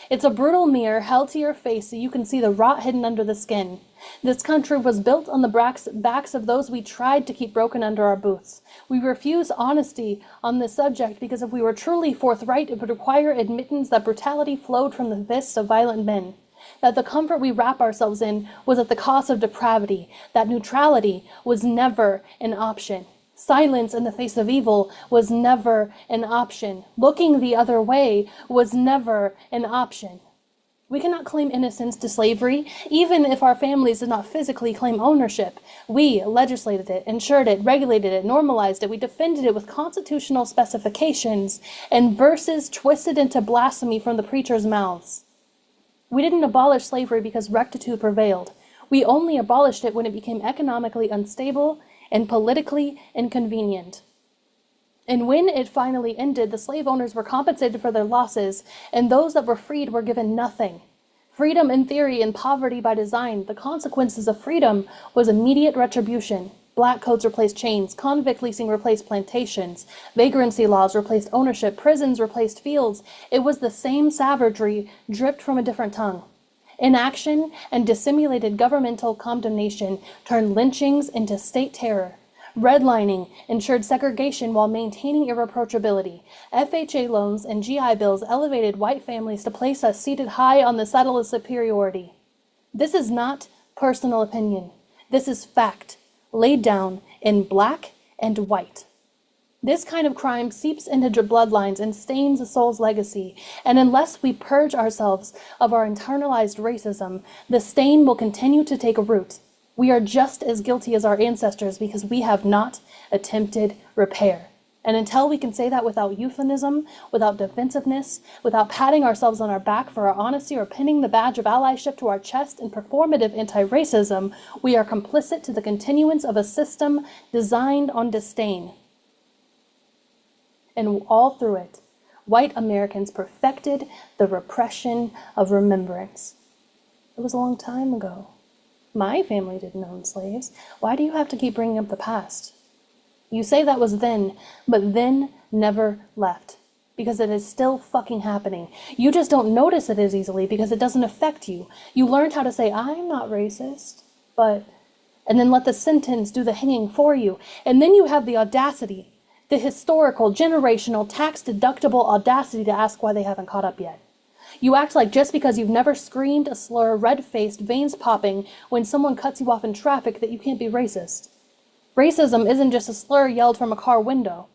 It's a brutal mirror held to your face so you can see the rot hidden under the skin. This country was built on the backs of those we tried to keep broken under our boots. We refuse honesty on this subject because if we were truly forthright, it would require admittance that brutality flowed from the fists of violent men, that the comfort we wrap ourselves in was at the cost of depravity, that neutrality was never an option. Silence in the face of evil was never an option. Looking the other way was never an option. We cannot claim innocence to slavery, even if our families did not physically claim ownership. We legislated it, ensured it, regulated it, normalized it. We defended it with constitutional specifications and verses twisted into blasphemy from the preachers' mouths. We didn't abolish slavery because rectitude prevailed. We only abolished it when it became economically unstable and politically inconvenient. And when it finally ended, the slave owners were compensated for their losses, and those that were freed were given nothing. Freedom in theory and poverty by design. The consequences of freedom was immediate retribution. Black codes replaced chains, convict leasing replaced plantations, vagrancy laws replaced ownership, prisons replaced fields. It was the same savagery dripped from a different tongue. Inaction and dissimulated governmental condemnation turned lynchings into state terror. Redlining ensured segregation while maintaining irreproachability. FHA loans and GI Bills elevated white families to place us seated high on the saddle of superiority. This is not personal opinion. This is fact, laid down in black and white. This kind of crime seeps into bloodlines and stains a soul's legacy, and unless we purge ourselves of our internalized racism, the stain will continue to take root. We are just as guilty as our ancestors because we have not attempted repair. And until we can say that without euphemism, without defensiveness, without patting ourselves on our back for our honesty or pinning the badge of allyship to our chest in performative anti-racism, we are complicit to the continuance of a system designed on disdain. And all through it, white Americans perfected the repression of remembrance. It was a long time ago. My family didn't own slaves. Why do you have to keep bringing up the past? You say that was then, but then never left. Because it is still fucking happening. You just don't notice it as easily because it doesn't affect you. You learned how to say, I'm not racist, but... and then let the sentence do the hanging for you. And then you have the audacity, the historical, generational, tax-deductible audacity to ask why they haven't caught up yet. You act like just because you've never screamed a slur, red-faced, veins popping when someone cuts you off in traffic that you can't be racist. Racism isn't just a slur yelled from a car window.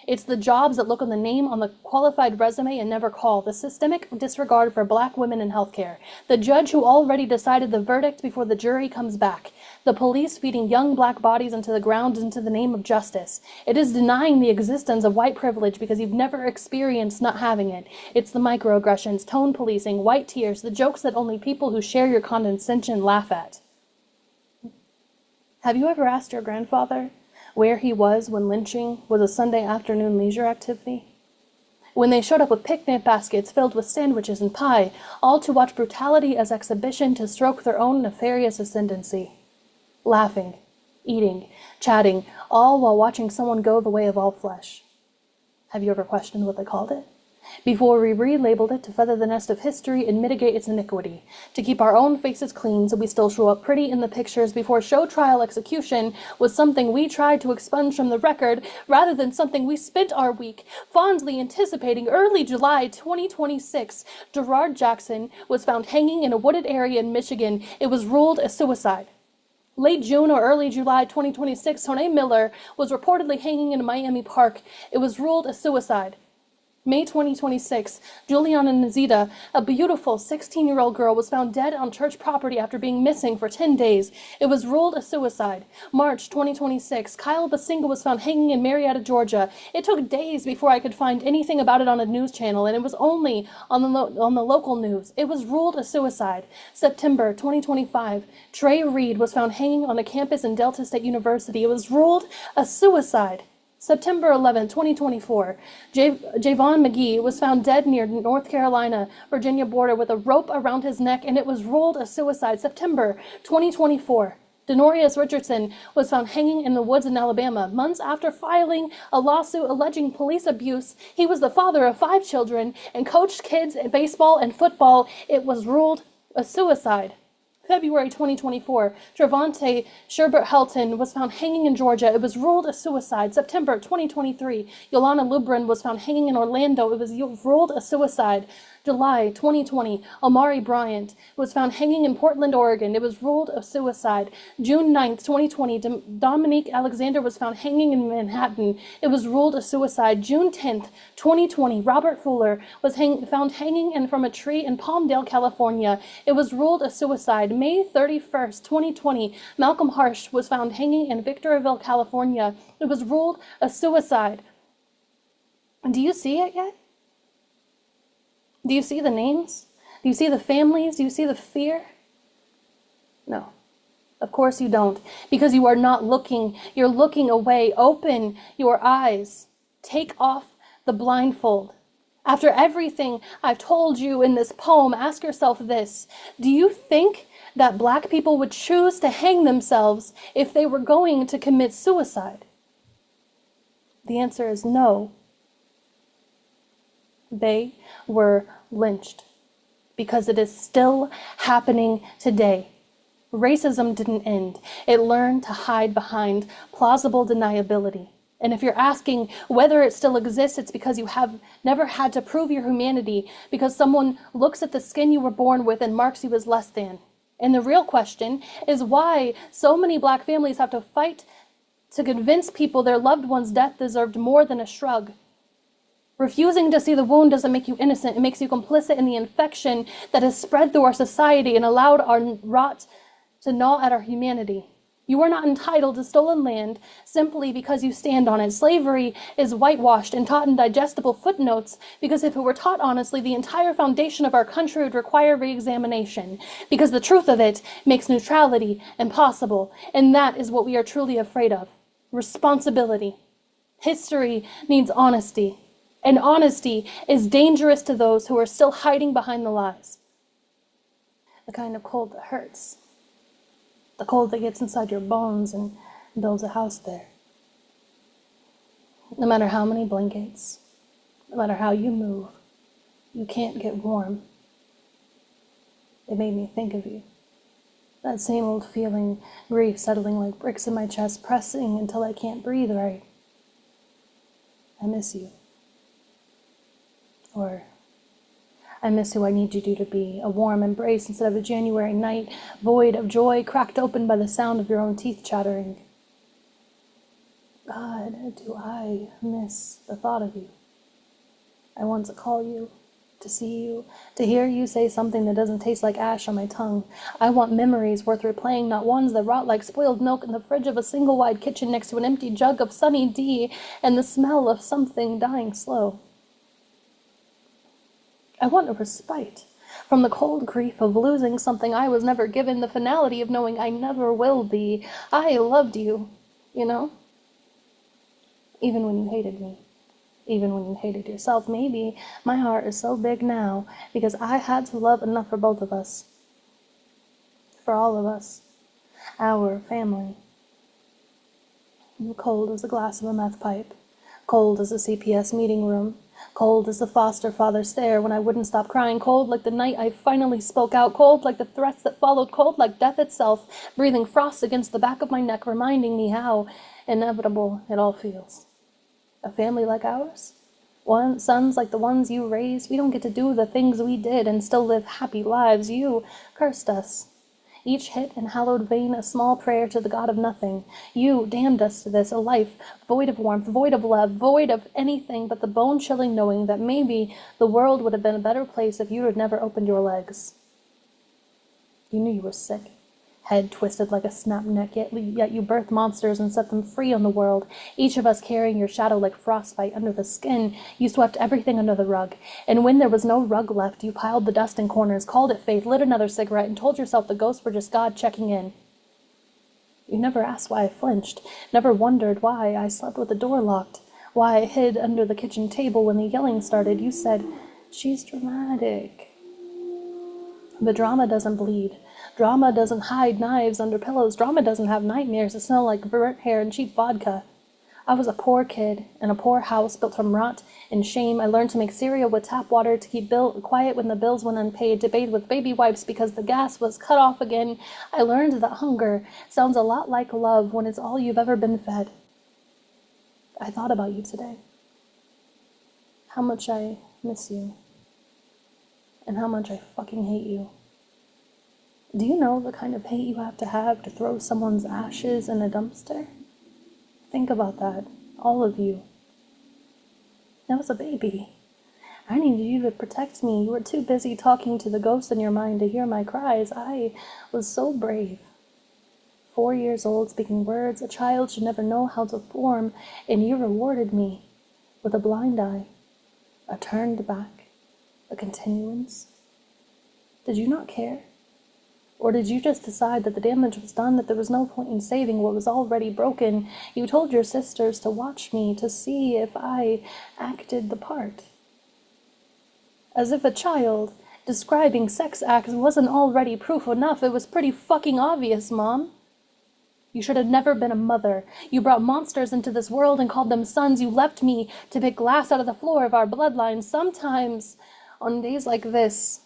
It's the jobs that look on the name on the qualified resume and never call, the systemic disregard for black women in healthcare, the judge who already decided the verdict before the jury comes back, the police feeding young black bodies into the ground into the name of justice. It is denying the existence of white privilege because you've never experienced not having it. It's the microaggressions, tone policing, white tears, the jokes that only people who share your condescension laugh at. Have you ever asked your grandfather where he was when lynching was a Sunday afternoon leisure activity? When they showed up with picnic baskets filled with sandwiches and pie, all to watch brutality as exhibition to stroke their own nefarious ascendancy. Laughing, eating, chatting, all while watching someone go the way of all flesh. Have you ever questioned what they called it? Before we relabeled it to feather the nest of history and mitigate its iniquity, to keep our own faces clean so we still show up pretty in the pictures before show trial execution was something we tried to expunge from the record rather than something we spent our week fondly anticipating. Early July 2026, Gerard Jackson was found hanging in a wooded area in Michigan. It was ruled a suicide. Late June or early July 2026, Tone Miller was reportedly hanging in a Miami park. It was ruled a suicide. May 2026, Juliana Nazita, a beautiful 16-year-old girl, was found dead on church property after being missing for 10 days. It was ruled a suicide. March 2026, Kyle Basinga was found hanging in Marietta, Georgia. It took days before I could find anything about it on a news channel, and it was only on the local news. It was ruled a suicide. September 2025, Dre Reyes was found hanging on a campus in Delta State University. It was ruled a suicide. September 11, 2024, Javon McGee was found dead near North Carolina-Virginia border with a rope around his neck, and it was ruled a suicide. September 2024, Denorius Richardson was found hanging in the woods in Alabama. Months after filing a lawsuit alleging police abuse, he was the father of 5 children and coached kids in baseball and football. It was ruled a suicide. February 2024, Trevante Sherbert Helton was found hanging in Georgia. It was ruled a suicide. September 2023, Yolanda Lubrin was found hanging in Orlando. It was ruled a suicide. July 2020, Omari Bryant was found hanging in Portland, Oregon. It was ruled a suicide. June 9th, 2020, Dominique Alexander was found hanging in Manhattan. It was ruled a suicide. June 10th, 2020, Robert Fuller was found hanging from a tree in Palmdale, California. It was ruled a suicide. May 31st, 2020, Malcolm Harsh was found hanging in Victorville, California. It was ruled a suicide. Do you see it yet? Do you see the names? Do you see the families? Do you see the fear? No, of course you don't, because you are not looking. You're looking away. Open your eyes. Take off the blindfold. After everything I've told you in this poem, ask yourself this. Do you think that Black people would choose to hang themselves if they were going to commit suicide? The answer is no. They were lynched, because it is still happening today. Racism didn't end. It learned to hide behind plausible deniability. And if you're asking whether it still exists, it's because you have never had to prove your humanity, because someone looks at the skin you were born with and marks you as less than. And the real question is why so many Black families have to fight to convince people their loved one's death deserved more than a shrug. Refusing to see the wound doesn't make you innocent. It makes you complicit in the infection that has spread through our society and allowed our rot to gnaw at our humanity. You are not entitled to stolen land simply because you stand on it. Slavery is whitewashed and taught in digestible footnotes because if it were taught honestly, the entire foundation of our country would require re-examination, because the truth of it makes neutrality impossible, and that is what we are truly afraid of. Responsibility. History needs honesty. And honesty is dangerous to those who are still hiding behind the lies. The kind of cold that hurts. The cold that gets inside your bones and builds a house there. No matter how many blankets, no matter how you move, you can't get warm. It made me think of you. That same old feeling, grief settling like bricks in my chest, pressing until I can't breathe right. I miss you. Or I miss who I need you to be, a warm embrace instead of a January night, void of joy, cracked open by the sound of your own teeth chattering. God, do I miss the thought of you. I want to call you, to see you, to hear you say something that doesn't taste like ash on my tongue. I want memories worth replaying, not ones that rot like spoiled milk in the fridge of a single wide kitchen next to an empty jug of Sunny D and the smell of something dying slow. I want a respite from the cold grief of losing something I was never given, the finality of knowing I never will be. I loved you, you know? Even when you hated me. Even when you hated yourself. Maybe my heart is so big now because I had to love enough for both of us. For all of us. Our family. Cold as a glass of a meth pipe. Cold as a CPS meeting room. Cold as the foster father stare when I wouldn't stop crying. Cold like the night I finally spoke out. Cold like the threats that followed. Cold like death itself, breathing frost against the back of my neck, reminding me how inevitable it all feels. A family like ours? Sons like the ones you raised? We don't get to do the things we did and still live happy lives. You cursed us. Each hit and hallowed vein a small prayer to the God of nothing. You damned us to this, a life void of warmth, void of love, void of anything but the bone-chilling knowing that maybe the world would have been a better place if you had never opened your legs. You knew you were sick, head twisted like a snapped neck, yet you birthed monsters and set them free on the world, each of us carrying your shadow like frostbite under the skin. You swept everything under the rug, and when there was no rug left, you piled the dust in corners, called it faith, lit another cigarette, and told yourself the ghosts were just God checking in. You never asked why I flinched, never wondered why I slept with the door locked, why I hid under the kitchen table when the yelling started. You said, "She's dramatic." But drama doesn't bleed. Drama doesn't hide knives under pillows. Drama doesn't have nightmares that smell like burnt hair and cheap vodka. I was a poor kid in a poor house built from rot and shame. I learned to make cereal with tap water, to keep quiet when the bills went unpaid, to bathe with baby wipes because the gas was cut off again. I learned that hunger sounds a lot like love when it's all you've ever been fed. I thought about you today. How much I miss you. And how much I fucking hate you. Do you know the kind of hate you have to throw someone's ashes in a dumpster? Think about that, all of you. I was a baby. I needed you to protect me. You were too busy talking to the ghosts in your mind to hear my cries. I was so brave. 4 years old, speaking words a child should never know how to form, and you rewarded me with a blind eye, a turned back, a continuance. Did you not care? Or did you just decide that the damage was done, that there was no point in saving what was already broken? You told your sisters to watch me, to see if I acted the part. As if a child describing sex acts wasn't already proof enough. It was pretty fucking obvious, Mom. You should have never been a mother. You brought monsters into this world and called them sons. You left me to pick glass out of the floor of our bloodline. Sometimes, on days like this,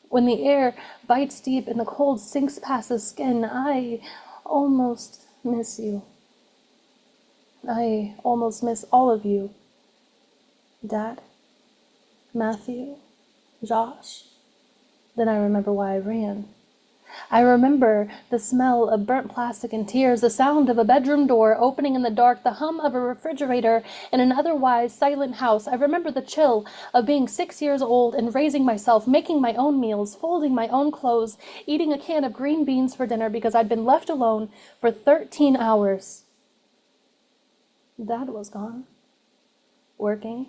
when the air bites deep and the cold sinks past the skin, I almost miss you. I almost miss all of you. Dad, Matthew, Josh. Then I remember why I ran. I remember the smell of burnt plastic and tears, the sound of a bedroom door opening in the dark, the hum of a refrigerator in an otherwise silent house. I remember the chill of being 6 years old and raising myself, making my own meals, folding my own clothes, eating a can of green beans for dinner because I'd been left alone for 13 hours. Dad was gone, working,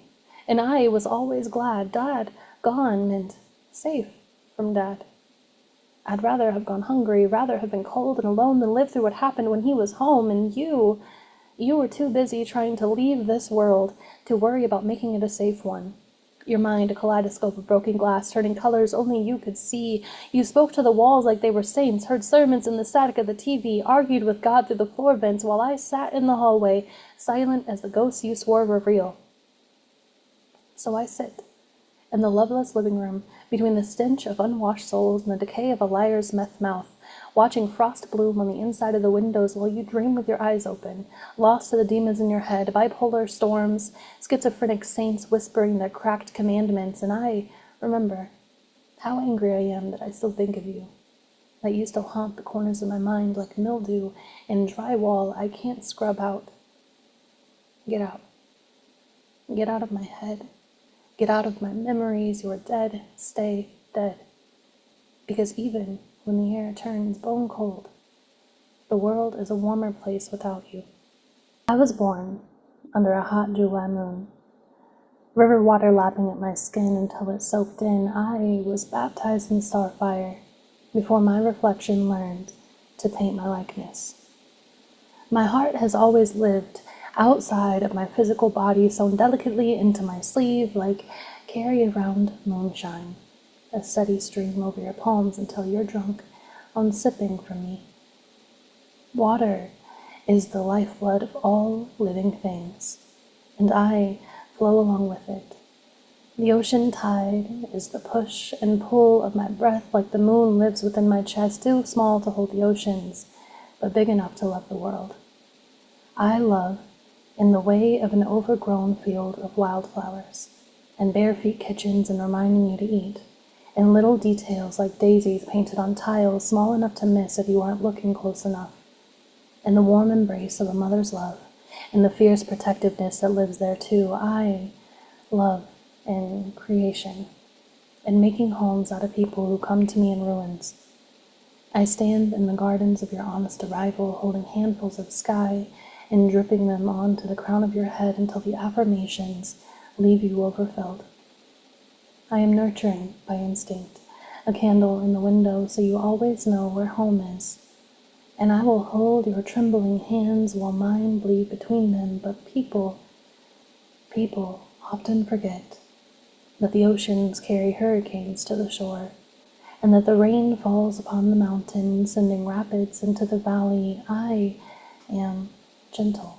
and I was always glad Dad gone meant safe from Dad. I'd rather have gone hungry, rather have been cold and alone than live through what happened when he was home, and you were too busy trying to leave this world to worry about making it a safe one. Your mind a kaleidoscope of broken glass, turning colors only you could see. You spoke to the walls like they were saints, heard sermons in the static of the TV, argued with God through the floor vents while I sat in the hallway, silent as the ghosts you swore were real. So I sit in the loveless living room, between the stench of unwashed souls and the decay of a liar's meth mouth, watching frost bloom on the inside of the windows while you dream with your eyes open, lost to the demons in your head, bipolar storms, schizophrenic saints whispering their cracked commandments, and I remember how angry I am that I still think of you, that you still haunt the corners of my mind like mildew and drywall I can't scrub out. Get out. Get out of my head. Get out of my memories. You are dead. Stay dead. Because even when the air turns bone cold, the world is a warmer place without you. I was born under a hot July moon, river water lapping at my skin until it soaked in. I was baptized in starfire before my reflection learned to paint my likeness. My heart has always lived outside of my physical body, sewn delicately into my sleeve like carry around moonshine, a steady stream over your palms until you're drunk on sipping from me. Water is the lifeblood of all living things, and I flow along with it. The ocean tide is the push and pull of my breath, like the moon lives within my chest, too small to hold the oceans, but big enough to love the world. I love in the way of an overgrown field of wildflowers, and bare feet kitchens and reminding you to eat, in little details like daisies painted on tiles small enough to miss if you aren't looking close enough, in the warm embrace of a mother's love, in the fierce protectiveness that lives there too. I love in creation, in making homes out of people who come to me in ruins. I stand in the gardens of your honest arrival, holding handfuls of sky and dripping them onto the crown of your head until the affirmations leave you overfilled. I am nurturing by instinct, a candle in the window so you always know where home is. And I will hold your trembling hands while mine bleed between them, but people often forget that the oceans carry hurricanes to the shore, and that the rain falls upon the mountain, sending rapids into the valley. I am gentle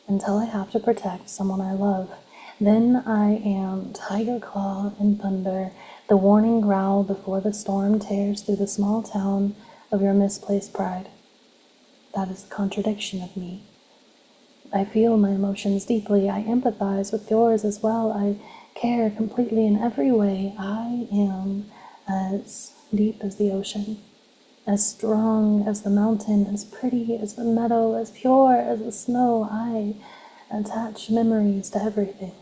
until I have to protect someone I love. Then I am tiger claw and thunder, the warning growl before the storm tears through the small town of your misplaced pride. That is the contradiction of me. I feel my emotions deeply. I empathize with yours as well. I care completely in every way. I am as deep as the ocean, as strong as the mountain, as pretty as the meadow, as pure as the snow. I attach memories to everything.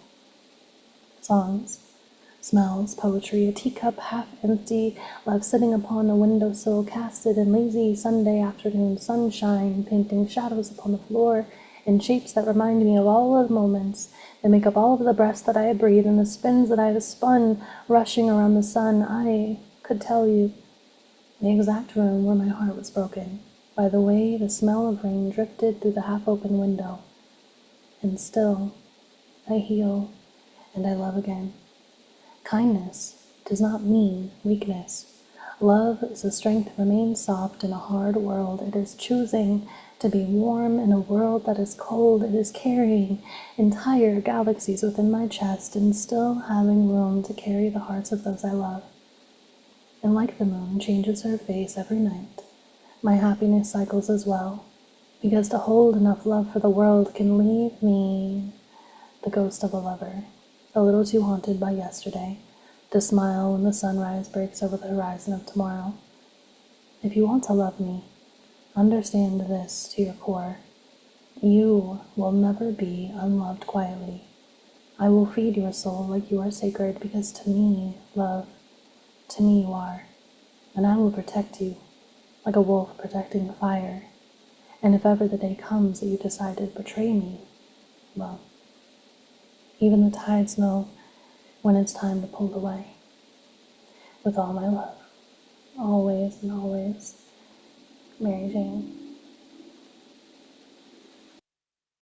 Songs, smells, poetry, a teacup half empty, left sitting upon a windowsill, casted in lazy Sunday afternoon sunshine, painting shadows upon the floor in shapes that remind me of all of the moments that make up all of the breaths that I have breathed and the spins that I have spun, rushing around the sun. I could tell you the exact room where my heart was broken by the way the smell of rain drifted through the half-open window. And still, I heal and I love again. Kindness does not mean weakness. Love is the strength to remain soft in a hard world. It is choosing to be warm in a world that is cold. It is carrying entire galaxies within my chest and still having room to carry the hearts of those I love. And like the moon changes her face every night, my happiness cycles as well, because to hold enough love for the world can leave me the ghost of a lover, a little too haunted by yesterday, to smile when the sunrise breaks over the horizon of tomorrow. If you want to love me, understand this to your core. You will never be unloved quietly. I will feed your soul like you are sacred, because to me, love, to me you are. And I will protect you, like a wolf protecting the fire. And if ever the day comes that you decide to betray me, well, even the tides know when it's time to pull away. With all my love, always and always, Mary Jane.